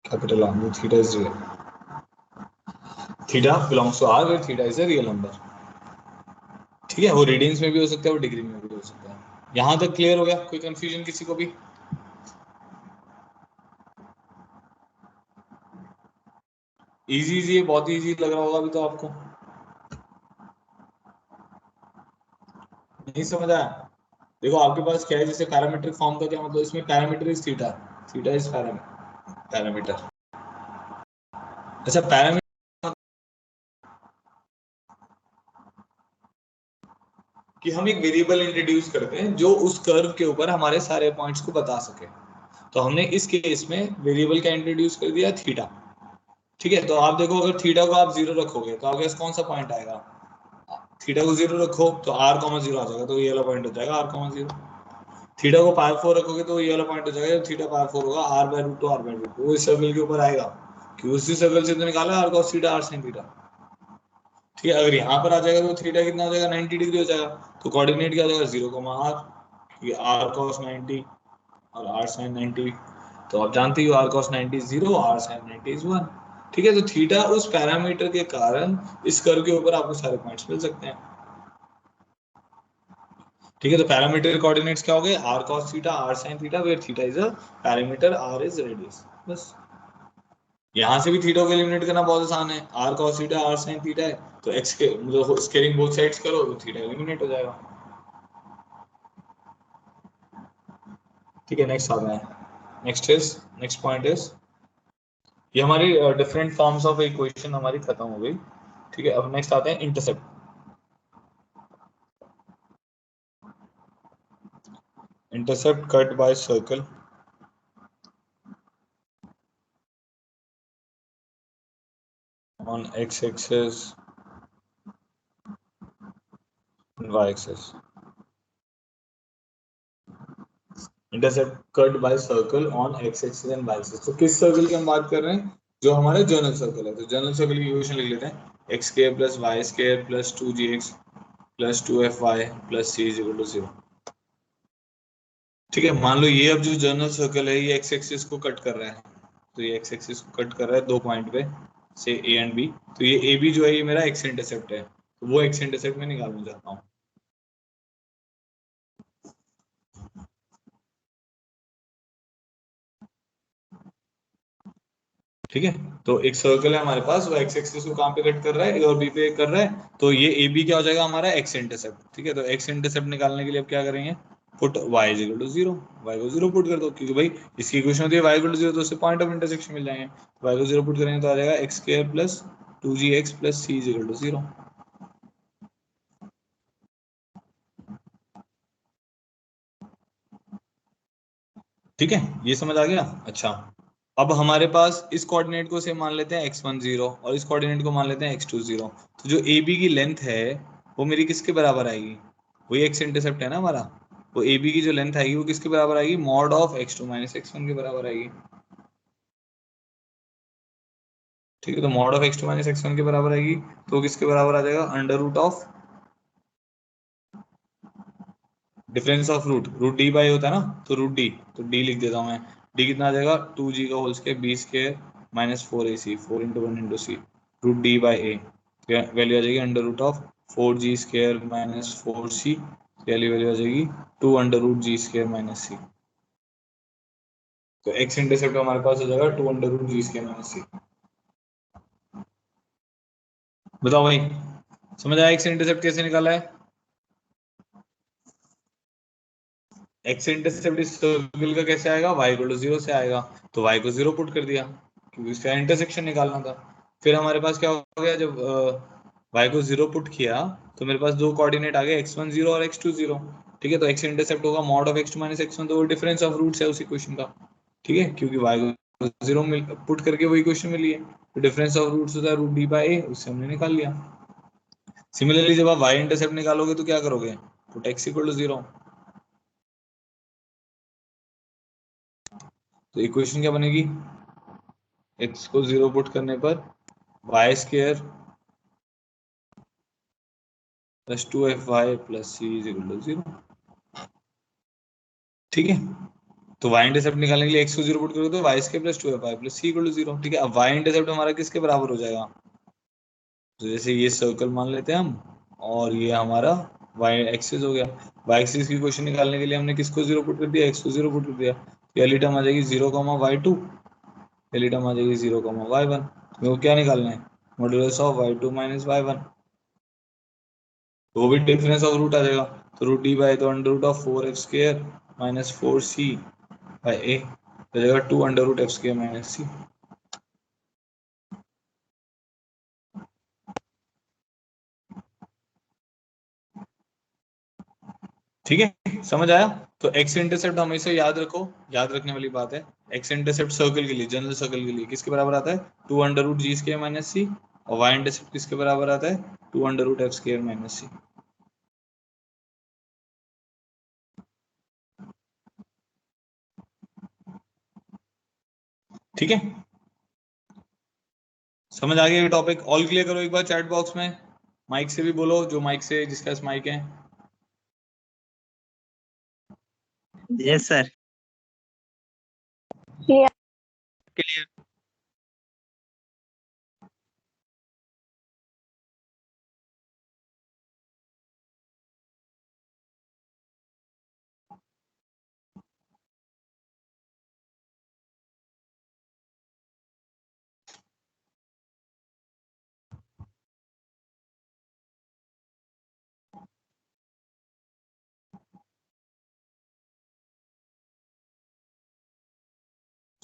S1: capital R, theta is real, theta belongs to r where theta is a real number। ठीक है, वो रेडियंस में भी हो सकता है, वो डिग्री में भी हो सकता है। यहां तक क्लियर हो गया, कोई कंफ्यूजन किसी को भी? इजी इजी है, बहुत ही इजी लग रहा होगा अभी तो आपको, नहीं समझ आया? देखो आपके पास क्या है, जैसे पैरामीट्रिक फॉर्म का क्या मतलब, इसमें parameter is theta, theta is parameter. अच्छा, पैरामीटर कि हम एक वेरिएबल इंट्रोड्यूस करते हैं जो उस कर्व के ऊपर हमारे सारे पॉइंट्स को बता सके। तो हमने इस केस में वेरिएबल क्या इंट्रोड्यूस कर दिया, थीटा। ठीक है, तो आप देखो अगर थीटा को आप 0 रखोगे तो आपके पास कौन सा पॉइंट आएगा, थीटा को 0 रखो तो r कॉमा 0 आ जाएगा, तो ये वाला पॉइंट हो जाएगा r कॉमा 0। थीटा को पाई 4 रखोगे तो ये वाला पॉइंट हो जाएगा, थीटा पाई 4 होगा, r by root 2 r by root 2 वो इस सर्कल के ऊपर आएगा, कि उसी सर्कल से तो निकाला r cos theta r sin theta. ठीक है, अगर यहाँ पर आ जाएगा तो थीटा कितना हो जाएगा, 90 डिग्री हो जाएगा, तो कोऑर्डिनेट क्या हो जाएगा, 0 r, क्योंकि r cos 90 और r sin 90, तो आप जानते ही हो r cos 90 is 0, r sin 90 is 1। ठीक है, तो थीटा उस पैरामीटर के कारण इस कर्व के ऊपर आपको सारे पॉइंट्स मिल सकते हैं। ठीक है, तो पैरामीटर कोऑर्डिनेट्स क्या हो गए, r cos theta r sin theta, where theta is a parameter, r is radius, बस। यहाँ से भी थीटा को एलिमिनेट करना बहुत आसान है, r cos theta r sin theta है, तो x के मतलब स्केलिंग बोथ साइड्स करो तो थीटा एलिमिनेट हो जाएगा। ठीक है, नेक्स्ट आता है, नेक्स्ट पॉइंट इज, ये हमारी डिफरेंट फॉर्म्स ऑफ इक्वेशन हमारी खत्म हो गई। ठीक है, अब नेक्स्ट आते हैं intercept. Intercept cut by circle on x-axis and y-axis. Intercept cut by circle on x-axis and y-axis. तो किस सर्कल की हम बात कर रहे हैं? जो हमारा जर्नल सर्कल है. तो जर्नल सर्कल की इक्वेशन लिख लेते हैं. x square plus y square plus 2gx plus 2fy plus c is equal to 0. ठीक है. मान लो ये अब जो जर्नल सर्कल है ये एक्स एक्सिस को कट कर रहा है. तो ये एक्स एक्सिस को कट कर रहा है दो पॉइंट पे से ए एंड बी. तो ये ए बी जो है ये मेरा एक्स इंटरसेप्ट है. तो वो एक्स इंटरसेप्ट में निकालना चाहता हूँ. ठीक है. तो एक सर्कल है हमारे पास, वो एक्स एक्सिस को कहाँ पे कट कर रहा है? ए और बी पे कर रहा है. तो ये ए बी क्या हो जाएगा हमारा? X intercept. ठीक है. तो एक्स इंटरसेप्ट निकालने के लिए अब क्या करेंगे? Put y is equal to 0. y को 0 पुट कर दो, क्योंकि भाई इसकी इक्वेशन होती है y इक्वल टू 0, तो उससे पॉइंट ऑफ इंटरसेक्शन मिल जाएंगे. y को 0 पुट करेंगे तो आ जाएगा x square plus 2gx plus c is equal to 0. ठीक है. ये समझ आ गया? अच्छा. अब हमारे पास इस कोऑर्डिनेट को से मान लेते हैं x1 0 और इस कोऑर्डिनेट को मान लेते हैं x2 0. तो जो ए बी की लेंथ है वो मेरी किसके बराबर आएगी? वही एक्स इंटरसेप्ट है ना हमारा. वो ए बी की जो लेंथ आएगी वो किसके बराबर आएगी? Mod of x2 minus x1 के बराबर आएगी. ठीक है. तो mod of x2 minus x1 के बराबर आएगी. तो किसके बराबर आ जाएगा? Under root of difference of root D by होता है ना, तो रूट डी. तो डी लिख देता हूँ मैं. डी कितना आ जाएगा? 2g का whole square b square minus 4ac 4 into 1 into c root D by A. Value आ जाएगी under root of 4g square minus 4c. Value आ जाएगी 2 under root g square minus c. तो एक्स इंटरसेप्ट हमारे पास हो जाएगा 2 under root g square minus c. बताओ भाई, समझ आया एक्स इंटरसेप्ट कैसे निकाला है? एक्स इंटरसेप्ट इस सर्कल का कैसे आएगा? y इक्वल टू 0 से आएगा. तो y को 0 पुट कर दिया क्योंकि इसका इंटरसेक्शन निकालना था. फिर हमारे पास क्या हो गया? जब y को 0 पुट किया तो मेरे पास दो कोऑर्डिनेट आ गए x1 0 और x2 0. ठीक है. तो x इंटरसेप्ट होगा mod of x2 minus x1. तो वो डिफरेंस ऑफ रूट्स है उस इक्वेशन का. ठीक है. क्योंकि y को 0 पुट करके वो इक्वेशन मिली है. तो डिफरेंस ऑफ रूट्स होता है रूट डी बाई ए. उससे हमने निकाल लिया. सिमिलरली जब आप y इंटरसेप्ट निकालोगे तो क्या करोगे? Put x equal to 0. तो इक्वेशन क्या बनेगी? x को 0 पुट करने पर y square plus 2fy plus c is equal to 0. ठीक है. तो y इंटरसेप्ट निकालने के लिए x को 0 पुट करोगे तो y square plus 2fy plus c equal to 0. ठीक है. अब y इंटरसेप्ट हमारा किसके बराबर हो जाएगा? तो जैसे ये सर्कल मान लेते हैं हम और ये हमारा y एक्सिस हो गया. y एक्सिस की इक्वेशन निकालने के लिए हमने किसको 0 पुट कर दिया? x को 0 पुट कर दिया. ये वाली टर्म आ जाएगी 0, y2. ये वाली टर्म आ जाएगी 0, y1. तो क्या निकालना है? Modulus of y2 minus y1. तो वो भी डिफरेंस ऑफ रूट आ जाएगा. तो रूट डी बाई तो under root of 4f square minus 4c by A हो जाएगा 2 under root f square minus c. ठीक है. समझ आया? तो एक्स इंटरसेप्ट हमेशा याद रखो, याद रखने वाली बात है. एक्स इंटरसेप्ट सर्कल के लिए, जनरल सर्कल के लिए किसके बराबर आता है? 2 under root g square minus c. और वाई इंटरसेप्ट किसके बराबर आता है? 2 under root f square minus c. ठीक है. समझ आ गया ये टॉपिक? ऑल क्लियर करो एक बार चैट बॉक्स में. माइक से भी बोलो, जो माइक से जिसका पास माइक है.
S3: Yes sir.
S2: क्लियर.
S3: क्लियर.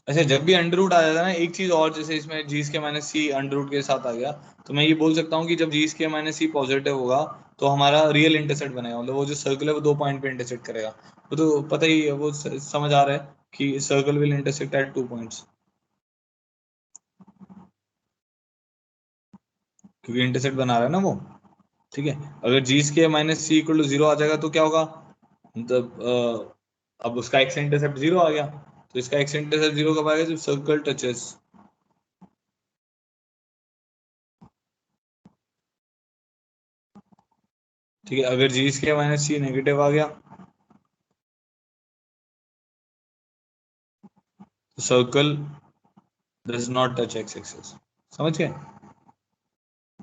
S1: अच्छा, जब भी अंडर रूट आ जाता है ना, एक चीज और, जैसे इसमें जी square minus c under root के साथ आ गया, तो मैं ये बोल सकता हूँ कि जब जी स्क्वायर माइनस सी पॉजिटिव होगा तो हमारा रियल इंटरसेप्ट बनेगा. मतलब वो जो सर्कल है वो दो पॉइंट पे इंटरसेक्ट करेगा. वो तो पता ही है, वो समझ आ रहा है कि circle will intersect at 2 points. क्योंकि इंटरसेक्ट बना रहा है ना वो। ठीक है, अगर g square minus c equal to 0 आ जाएगा तो क्या होगा, मतलब अब उसका एक्स इंटरसेप्ट 0 आ गया, तो इसका एक्स इंटरसेप्ट 0 कब आएगा, जब सर्कल टचेस। ठीक है, अगर g square minus c negative आ गया तो circle does not touch x axis. समझ गए,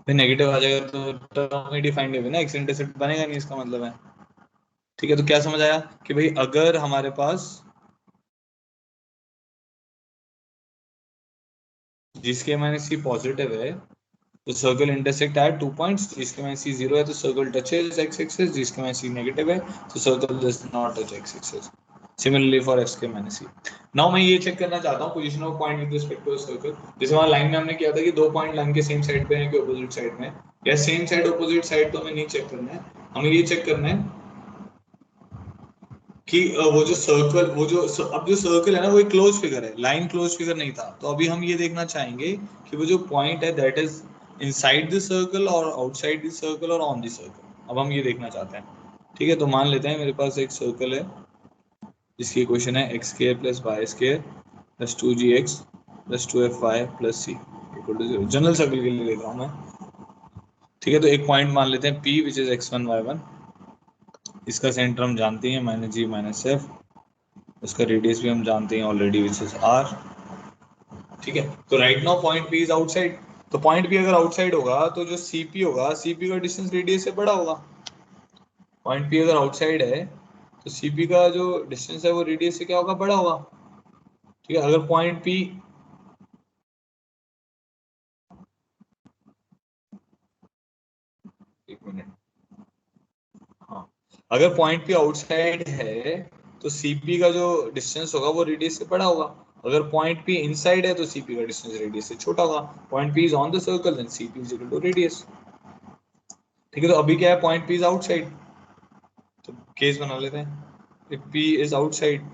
S1: फिर नेगेटिव आ जाएगा तो टर्म ही डिफाइंड है ना, एक्स इंटरसेप्ट बनेगा नहीं, इसका मतलब है। ठीक है, तो क्या समझ आया कि भाई अगर हमारे पास जी स्क्वायर माइनस सी पॉजिटिव है तो सर्कल इंटरसेक्ट एट 2 पॉइंट्स, जिसके में सी 0 है तो सर्कल टचेस एक्स एक्सिस, जिसके में सी नेगेटिव है तो circle does not touch x axis. Similarly for x के माइनस सी। नाउ मैं ये चेक करना चाहता हूँ position of point with respect to circle. जैसे वहां लाइन में हमने किया था कि दो पॉइंट लाइन के सेम साइड पे हैं कि ऑपोजिट साइड में, या सेम साइड ऑपोजिट साइड, तो हमें नहीं चेक करना है, हमें ये चेक करना है कि वो जो सर्कल, वो जो अब जो सर्कल है ना वो एक क्लोज फिगर है, लाइन क्लोज फिगर नहीं था। तो अभी हम ये देखना चाहेंगे कि वो जो पॉइंट है that is inside the circle और आउटसाइड द सर्कल और ऑन द सर्कल। अब हम ये देखना चाहते हैं। ठीक है, तो मान लेते हैं मेरे पास एक सर्कल है जिसकी इक्वेशन है x square plus y square plus 2gx plus 2fy plus c equal to 0। General circle के लिए देख रहा हूँ मैं। ठीक है, तो एक पॉइंट मान लेते हैं P which is x1 y1। इसका सेंटर हम जानते हैं माइनस जी माइनस एफ, उसका रेडियस भी हम जानते हैं ऑलरेडी विच इज आर। ठीक है, तो right now point P is outside. तो पॉइंट पी अगर आउटसाइड होगा तो जो सीपी होगा, सीपी का डिस्टेंस रेडियस से बड़ा होगा। पॉइंट पी अगर आउटसाइड है तो सीपी का जो डिस्टेंस है वो रेडियस से क्या होगा, बड़ा होगा। ठीक है, अगर पॉइंट पी, एक मिनट, हाँ, अगर पॉइंट पी आउटसाइड है तो सीपी का जो डिस्टेंस होगा वो रेडियस से बड़ा होगा। अगर पॉइंट पी इनसाइड है तो सीपी का डिस्टेंस रेडियस से छोटा होगा। Point P is on the circle then CP is equal to radius. ठीक है, तो अभी क्या है, पॉइंट पी इज आउटसाइड, तो केस बना लेते हैं if P is outside.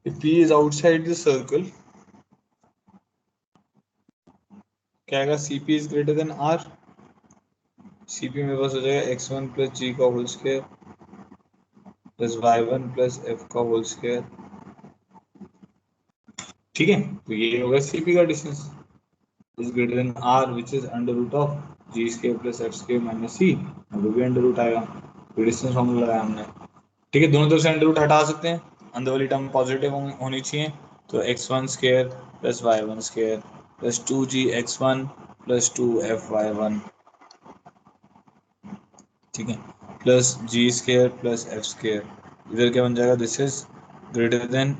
S1: If P is outside the circle, क्या आएगा, CP is greater than r. CP मेरे पास हो जाएगा x1 प्लस जी का whole square plus y1 plus f का होल स्क्वायर। ठीक है, तो ये होगा सीपी का distance is greater than r which is under root of g square plus f square minus c, वो भी अंडर रूट आएगा। तो डिस्टेंस फॉर्मूला लगाया हमने। ठीक है, दोनों तरफ से अंडर रूट हटा सकते हैं, अंदर वाली टर्म पॉजिटिव होनी चाहिए। तो x1 square plus y1 square plus 2g(x1) plus 2f(y1), ठीक है, plus g square plus f square. इधर क्या बन जाएगा, this is greater than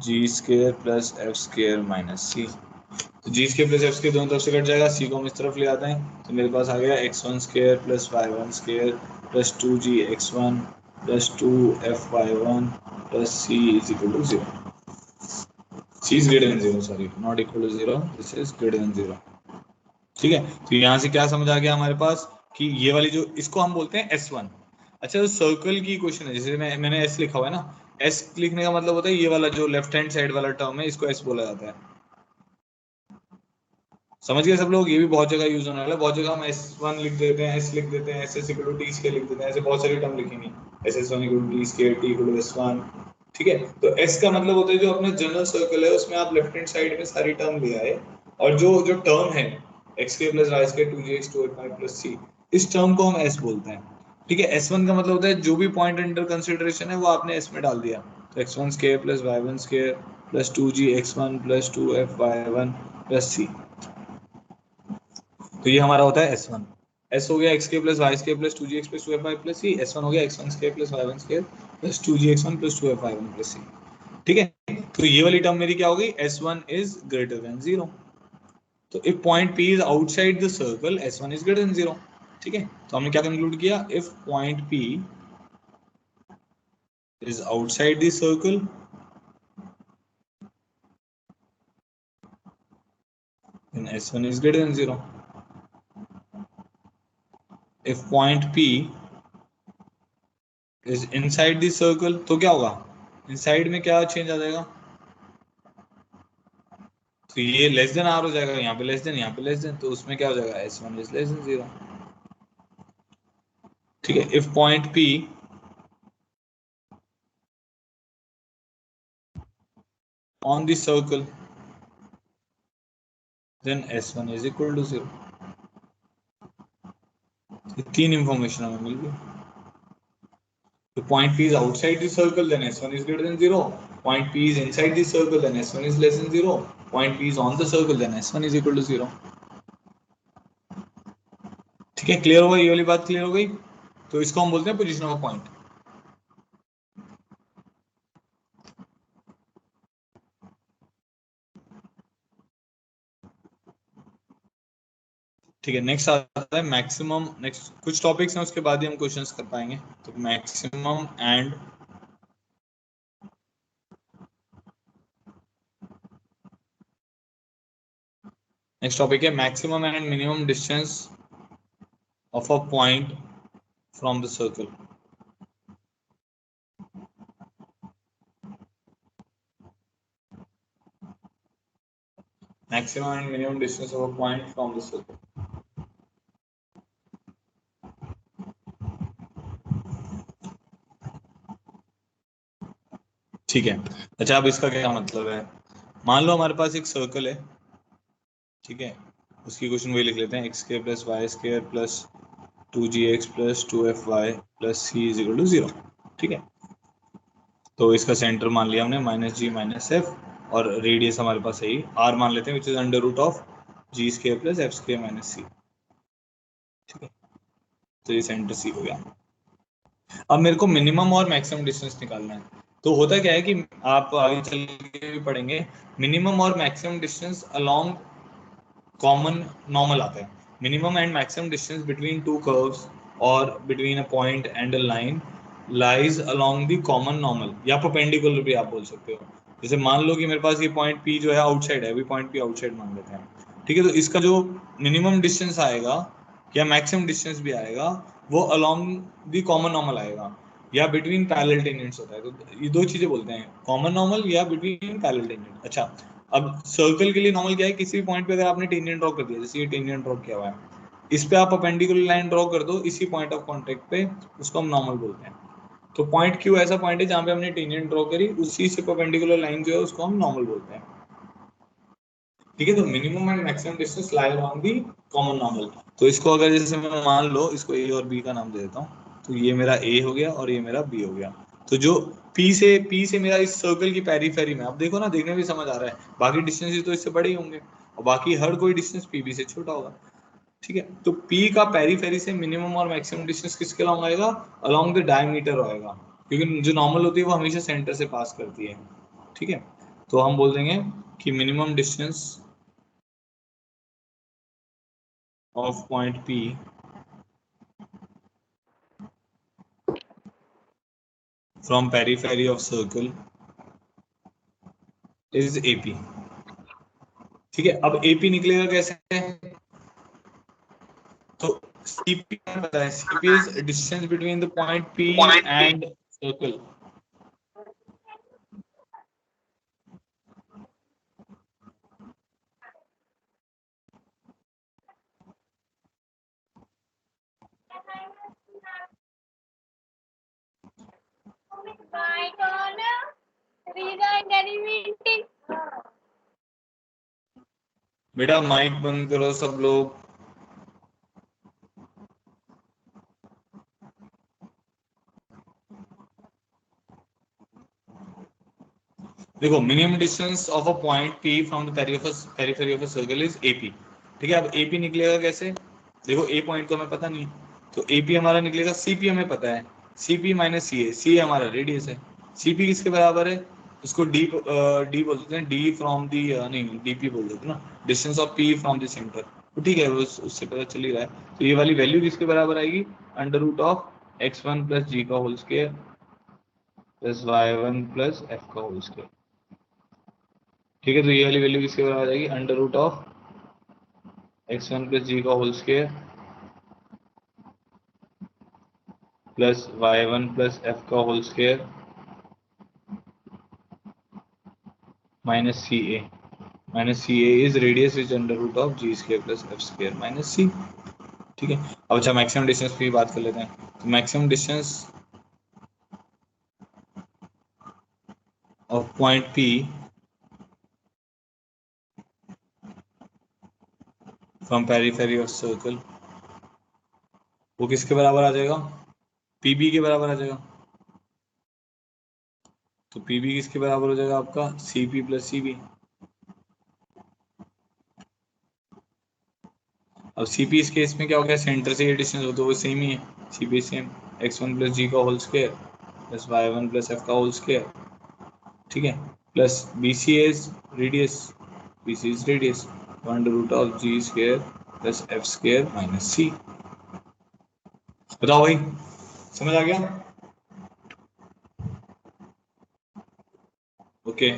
S1: g square plus f square minus c. तो g square plus f square दोनों तरफ से कट जाएगा, सी को हम इस तरफ ले आते हैं तो मेरे पास आ गया x1 square plus y1 square plus 2g(x1) plus 2f(y1) plus c is equal to 0। C is greater than 0, sorry, not equal to 0, this is greater than 0। ठीक है, तो यहाँ से क्या समझ आ गया हमारे पास कि ये वाली जो, इसको हम बोलते हैं S1। अच्छा, तो सर्कल की क्वेश्चन है, जैसे मैंने S लिखा हुआ है ना, S लिखने का मतलब होता है ये वाला जो लेफ्ट हैंड साइड वाला टर्म है, इसको S बोला जाता है। समझ गए सब लोग, ये भी बहुत जगह यूज होने वाला है, बहुत जगह हम S1 लिख देते हैं, S लिख देते हैं, SS equal to T square लिख देते हैं, ऐसे बहुत सारी टर्म लिखेंगे, SS1 equal to T square, T equal to S1। ठीक है, तो S का मतलब होता है जो अपना जनरल सर्कल है उसमें आप लेफ्ट हैंड साइड में सारी टर्म ले आए, और जो जो टर्म है x square plus y square 2gx 2f plus c, इस टर्म को हम S बोलते हैं। ठीक है, S1 का मतलब होता है जो भी पॉइंट अंडर कंसिडरेशन है वो आपने S में डाल दिया, तो x1 square plus y1 square plus 2gx1 plus 2f(y1) plus c। तो ये हमारा होता है S1। S हो गया x square plus y square plus 2gx plus 2f(y) plus c। S1 हो गया x1 square plus y1 square plus 2gx1 plus 2f(y1) plus c। ठीक है, तो ये वाली टर्म मेरी क्या हो गई, S1 इज ग्रेटर देन 0। तो if point P is outside the circle S1 is greater than 0। ठीक है, तो हमने क्या कंक्लूड किया, if point P is outside the circle then S1 is greater than 0. If point P is inside the circle तो क्या होगा, इनसाइड में क्या चेंज आ जाएगा, तो ये लेस देन आर हो जाएगा, यहाँ पे लेस देन, यहाँ पे लेस देन, तो उसमें क्या हो जाएगा, S1 इज लेस देन 0। ठीक है, if point P on the circle then S1 is equal to 0। तीन इंफॉर्मेशन हमें मिल गई। The point P is outside the circle, then S1 is greater than 0. Point P is inside the circle, then S1 is less than 0. Point P is on the circle, then S1 is equal to 0. ठीक है, क्लियर हो गई, ये वाली बात क्लियर हो गई। तो इसको हम बोलते हैं पोजीशन ऑफ पॉइंट। ठीक है, नेक्स्ट आता है मैक्सिमम। नेक्स्ट कुछ टॉपिक्स हैं, उसके बाद ही हम क्वेश्चंस कर पाएंगे। तो मैक्सिमम एंड नेक्स्ट टॉपिक है maximum and minimum distance of a point from the circle. Maximum and minimum distance of a point from the circle. ठीक है, अच्छा अब इसका क्या मतलब है। मान लो हमारे पास एक सर्कल है, ठीक है, उसकी क्वेश्चन वही लिख लेते हैं, x square plus y square plus 2gx plus 2fy plus c is equal to 0। ठीक है, तो इसका सेंटर मान लिया हमने -g -f, और रेडियस हमारे पास है r मान लेते हैं, which is under root of g square plus f square minus c। ठीक है, तो ये सेंटर c हो गया। अब मेरे को मिनिमम और मैक्सिमम डिस्टेंस निकालना है। तो होता क्या है कि आप आगे चल के भी पढ़ेंगे, मिनिमम और maximum distance along common normal आता है। Minimum and maximum distance between two curves और between a point and a line lies along the common normal, या परपेंडिकुलर भी आप बोल सकते हो। जैसे मान लो कि मेरे पास ये पॉइंट P जो है आउटसाइड है, अभी पॉइंट P आउटसाइड मान लेते हैं। ठीक है, तो इसका जो मिनिमम डिस्टेंस आएगा या मैक्सिमम डिस्टेंस भी आएगा, वो अलोंग द कॉमन नॉर्मल आएगा, या बिटवीन पैरेलल टेंजेंट्स होता है। तो ये दो चीजें बोलते हैं, कॉमन नॉर्मल या बिटवीन पैरेलल टेंजेंट। अच्छा, अब सर्कल के लिए नॉर्मल क्या है, किसी भी पॉइंट पे अगर आपने टेंजेंट ड्रॉ कर दिया, जैसे ये टेंजेंट ड्रॉ किया हुआ है, इस पे आप परपेंडिकुलर लाइन ड्रॉ कर दो इसी पॉइंट ऑफ कांटेक्ट पे, उसको हम नॉर्मल बोलते हैं। तो पॉइंट क्यू ऐसा पॉइंट है जहां पे हमने टेंजेंट ड्रॉ करी, उसी से परपेंडिकुलर लाइन जो है उसको हम नॉर्मल बोलते हैं। ठीक है, तो minimum and maximum distance lie along the common normal. तो इसको अगर जैसे मैं मान लो इसको ए और बी का नाम दे देता हूँ, तो ये मेरा ए हो गया और ये मेरा बी हो गया। तो जो पी से मेरा इस सर्कल की पेरीफेरी में, अब देखो ना, देखने में समझ आ रहा है, बाकी डिस्टेंस तो इससे बड़े ही होंगे और बाकी हर कोई डिस्टेंस पी बी से छोटा होगा। ठीक है, तो पी का पेरीफेरी से मिनिमम और मैक्सिमम डिस्टेंस किसके अलोंग आएगा, अलोंग द डायमीटर आएगा, क्योंकि जो नॉर्मल होती है वो हमेशा सेंटर से पास करती है। ठीक है, तो हम बोल देंगे कि minimum distance of point P from periphery of circle is AP। ठीक है, अब AP निकलेगा कैसे, तो CP पता है, CP is distance between the point P and circle। बेटा माइक बंद करो सब लोग। देखो, minimum distance of a point P from the periphery of a circle is AP। ठीक है, अब AP निकलेगा कैसे, देखो A पॉइंट तो हमें पता नहीं, तो AP हमारा निकलेगा, CP हमें पता है, CP माइनस CA, CA हमारा रेडियस है। CP किसके बराबर है, उसको D बोल देते हैं, D फ्रॉम दी, नहीं DP बोल देते हैं ना, distance of P from the centre. तो ठीक है, उससे पता चल ही रहा है। तो ये वाली वैल्यू किसके बराबर आएगी, under root of x1 plus g का whole square plus y1 plus f का होल स्क्वायर। ठीक है, तो ये वाली वैल्यू किसके बराबर आ जाएगी, under root of x1 plus g का whole square plus y1 plus f का whole square minus CA। Minus C A is radius which under root of g square plus f square minus c. ठीक है, अब अच्छा मैक्सिमम डिस्टेंस की बात कर लेते हैं। तो maximum distance of point P from periphery of circle वो किसके बराबर आ जाएगा? पीबी के बराबर आ जाएगा। तो पीबी किसके बराबर हो जाएगा आपका? CP plus CB. अब सीपी इस केस में क्या हो गया? सेंटर से ये डिस्टेंस हो तो वो सेम ही है, CP same x1 plus g का whole square plus y1 plus f का होल स्क्वायर। ठीक है, plus BC is radius, BC is radius under root of g square plus f square minus c. बताओ भाई, समझ आ गया? ओके,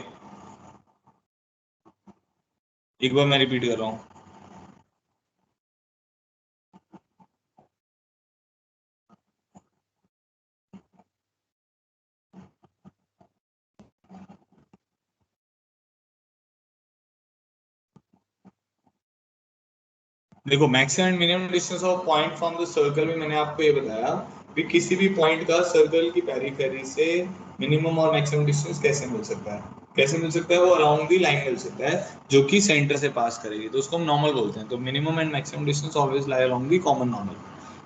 S1: एक बार मैं रिपीट कर रहा हूँ। देखो, maximum and minimum distance of point from the circle में मैंने आपको ये बताया कि किसी भी पॉइंट का सर्कल की पेरिफेरी से मिनिमम और मैक्सिमम डिस्टेंस कैसे मिल सकता है। कैसे मिल सकता है? वो अराउंड दी लाइन मिल सकता है जो कि सेंटर से पास करेगी, तो उसको हम नॉर्मल बोलते हैं। तो minimum and maximum distance always lie along the common normal.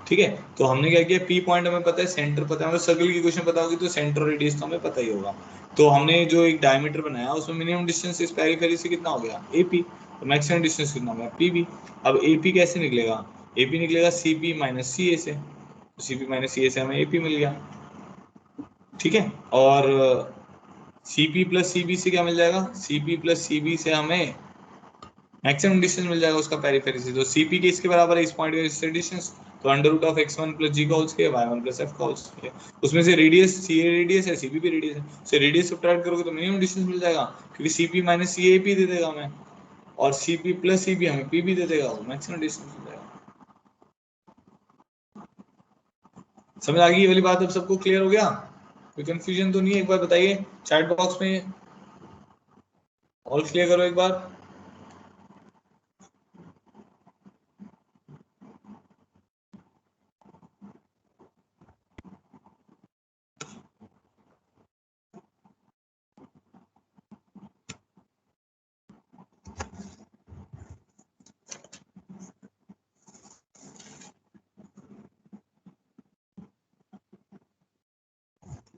S1: ठीक है, तो हमने क्या किया, पी पॉइंट हमें पता है, सेंटर पता है, हमें सर्कल की क्वेश्चन पता होगी तो सेंटर और रेडियस तो हमें पता ही होगा। तो हमने जो एक डायमीटर बनाया उसमें मिनिमम डिस्टेंस इस पेरिफेरी से कितना हो गया? एपी। तो मैक्सिमम डिस्टेंस कितना हो गया? पीबी। अब एपी कैसे निकलेगा? एपी निकलेगा सीपी माइनस सी ए से, तो सीपी माइनस सी ए से हमें एपी मिल गया। ठीक है, और सीपी प्लस सीबी से क्या मिल जाएगा? सीपी प्लस सीबी से हमें मैक्सिमम डिस्टेंस मिल जाएगा उसका पेरिफेरी से। तो सीपी के इसके बराबर है इस पॉइंट का इससे डिस्टेंस, तो under root of x1 plus g का whole square y1 plus f का होल स्क्वायर। उसमें से रेडियस सी ए रेडियस है, सीबी भी रेडियस है, से रेडियस सब्ट्रैक्ट करोगे तो मिनिमम डिस्टेंस मिल जाएगा, क्योंकि CP minus C A P दे देगा हमें, और सीपी प्लस सीबी हमें पी भी दे देगा, वो मैक्सिमम डिस्टेंस मिल जाएगा। समझ आ गई ये वाली बात? अब सबको क्लियर हो गया? कोई कंफ्यूजन तो नहीं है? एक बार बताइए चैट बॉक्स में, ऑल क्लियर करो एक बार।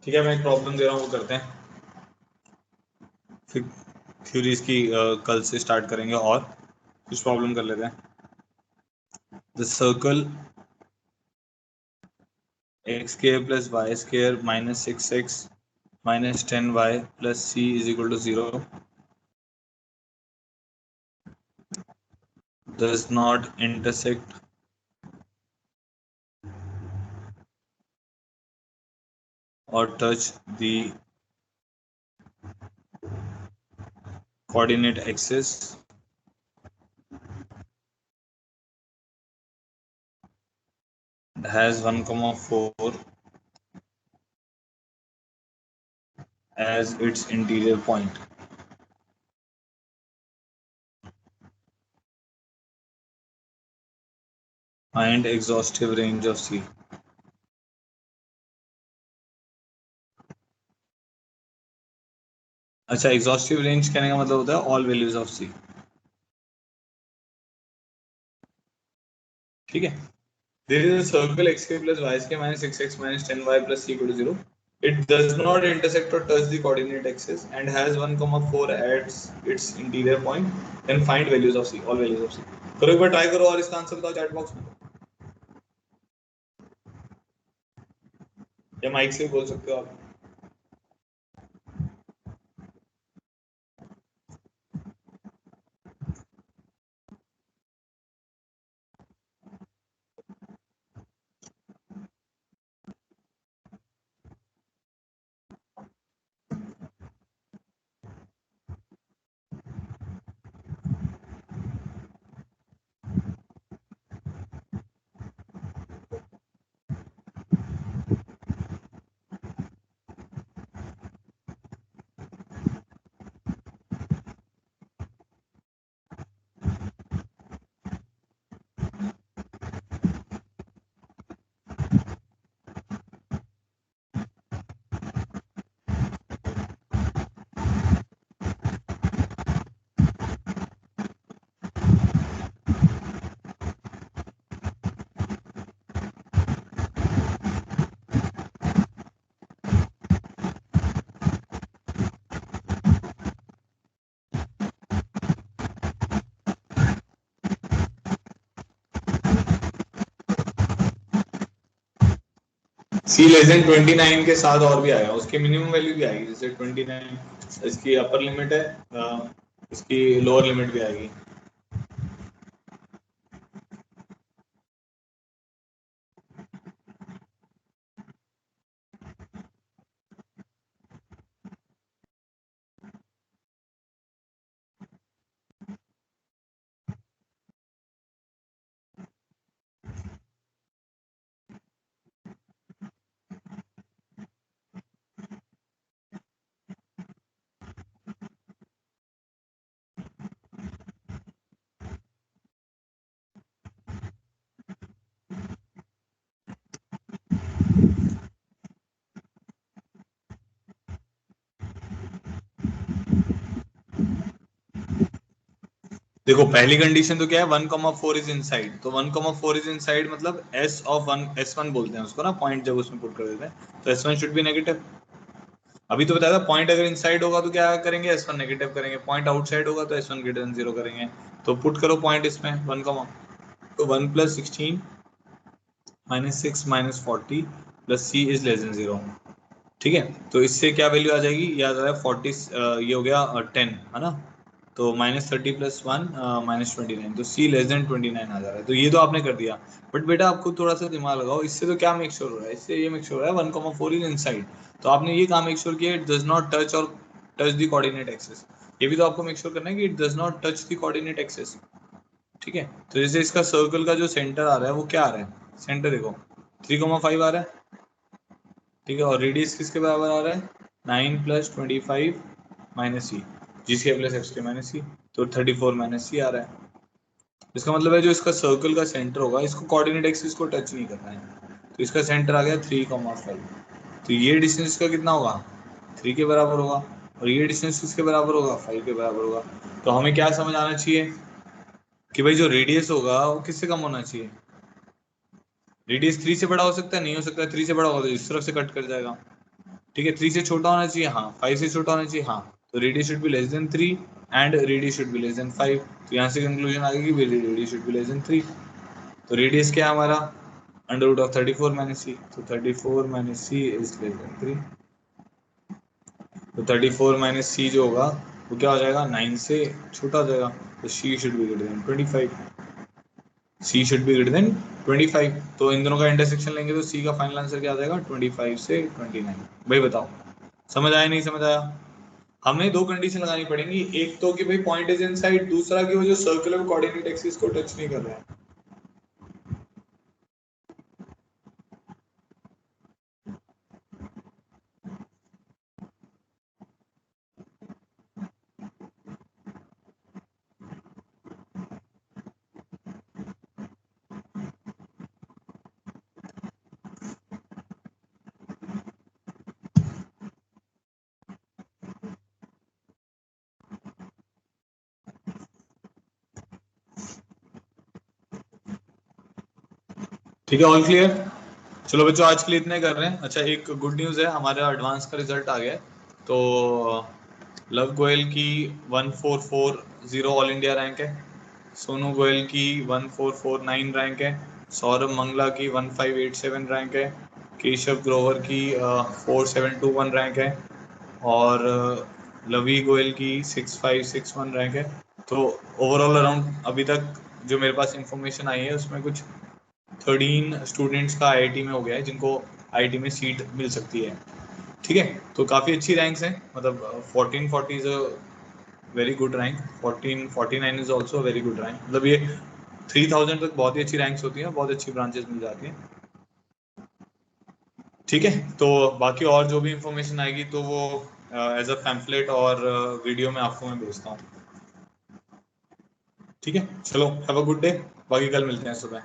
S1: ठीक है, मैं एक प्रॉब्लम दे रहा हूँ, वो करते हैं, फिर थ्योरीज की कल से स्टार्ट करेंगे और कुछ प्रॉब्लम कर लेते हैं। The circle x square plus y square minus 6x minus 10y plus c is equal to 0 does not intersect or touch the coordinate axis has 1,4 as its interior point. Find exhaustive range of C. अच्छा, एग्जॉस्टिव रेंज कहने का मतलब होता है ऑल वैल्यूज ऑफ C। ठीक है, there is a circle x square plus y square minus 6x minus 10y plus c equal to 0. It does not intersect or touch the coordinate axis and has 1,4 at its interior point. Then find values of C, all values of C. करो एक बार ट्राई करो और इसका आंसर बताओ चैट बॉक्स में, या माइक से बोल सकते हो आप। C लेस देन 29 के साथ और भी आएगा, उसकी मिनिमम वैल्यू भी आएगी, जैसे 29 इसकी अपर लिमिट है, इसकी लोअर लिमिट भी आएगी। देखो पहली कंडीशन तो क्या है, 1,4 इज इनसाइड, तो 1,4 इज इनसाइड मतलब s ऑफ 1 s1 बोलते हैं उसको ना, पॉइंट जब उसमें पुट कर देते हैं तो s1 शुड बी नेगेटिव। अभी तो बताया था पॉइंट अगर इनसाइड होगा तो क्या करेंगे, s1 नेगेटिव करेंगे, पॉइंट आउटसाइड होगा तो s1 ग्रेटर देन 0 करेंगे। तो पुट करो पॉइंट इसमें 1, तो 1 + 16 - 6 - 40 + c इज लेस देन 0। ठीक है, तो इससे क्या वैल्यू आ जाएगी, याद आ रहा है 40, ये हो गया 10 है ना, तो -30 + 1 -29, तो c लेस देन 29 आ जा रहा है। तो ये तो आपने कर दिया, बट बेटा आप खुद थोड़ा सा दिमाग लगाओ, इससे तो क्या मेक श्योर हो रहा है, इससे ये मेक श्योर हो रहा है 1,4 इज इनसाइड, तो आपने ये काम मेक श्योर किया इट डज नॉट टच और टच द कोऑर्डिनेट एक्सिस, ये भी तो आपको मेक श्योर करना है कि it does not touch the coordinate axis. ठीक है, तो जैसे इसका सर्कल का जो सेंटर आ रहा है वो क्या आ रहा है, सेंटर देखो 3,5 आ रहा है। ठीक है, और रेडियस किसके बराबर आ रहा है, 9 + 25 - c, g² + f² - c, तो 34 - c आ रहा है। इसका मतलब है जो इसका सर्कल का सेंटर होगा इसको कोऑर्डिनेट एक्सिस को टच नहीं करना है, तो इसका सेंटर आ गया 3,5, तो ये डिस्टेंस इसका कितना होगा, 3 के बराबर होगा, और ये डिस्टेंस किसके बराबर होगा, 5 के बराबर होगा। तो हमें क्या समझ आना चाहिए कि भाई जो रेडियस होगा वो किससे कम होना चाहिए, रेडियस 3 से बड़ा हो सकता है, नहीं हो सकता, 3 से बड़ा होगा तो इस तरफ से कट कर जाएगा। ठीक है, 3 से छोटा होना चाहिए, हाँ, 5 से छोटा होना चाहिए, हाँ, तो radius should be less than 3 and radius should be less than 5, तो यहाँ से कंक्लूजन आ गई कि radius should be less than 3। तो रेडियस क्या है हमारा, √34 - c, तो 34 - c इज लेस देन 3, तो 34 - c जो होगा वो क्या हो जाएगा, 9 से छोटा हो जाएगा, तो c should be greater than 25, c should be greater than 25, तो इन दोनों का इंटरसेक्शन लेंगे तो c का फाइनल आंसर क्या आ जाएगा, 25 से 29। भाई बताओ समझ आया नहीं समझ आया। हमें दो कंडीशन लगानी पड़ेंगी, एक तो कि भाई पॉइंट इज इनसाइड, दूसरा कि वो जो सर्कुलर कोऑर्डिनेट एक्सिस को टच नहीं कर रहा है। ठीक है, ऑल क्लियर। चलो बच्चों आज के लिए इतने कर रहे हैं। अच्छा एक गुड न्यूज़ है, हमारा एडवांस का रिजल्ट आ गया है, तो लव गोयल की 1440 ऑल इंडिया रैंक है, सोनू गोयल की 1449 रैंक है, सौरभ मंगला की 1587 रैंक है, केशव ग्रोवर की 4721 रैंक है, और लवी गोयल की 6561 रैंक है। तो ओवरऑल अराउंड अभी तक जो मेरे पास इंफॉर्मेशन आई है उसमें कुछ 13 स्टूडेंट्स का आईआईटी में हो गया है जिनको आईआईटी में सीट मिल सकती है। ठीक है, तो काफ़ी अच्छी रैंक्स हैं, मतलब 1440 is a very good rank, 1449 is also very good rank, मतलब ये 3000 तक बहुत ही अच्छी रैंक्स होती हैं, बहुत अच्छी ब्रांचेस मिल जाती हैं। ठीक है, तो बाकी और जो भी इंफॉर्मेशन आएगी तो वो एज अ पैम्फलेट और वीडियो में आपको मैं भेजता हूँ। ठीक है, चलो हैव अ गुड डे, बाकी कल मिलते हैं सुबह।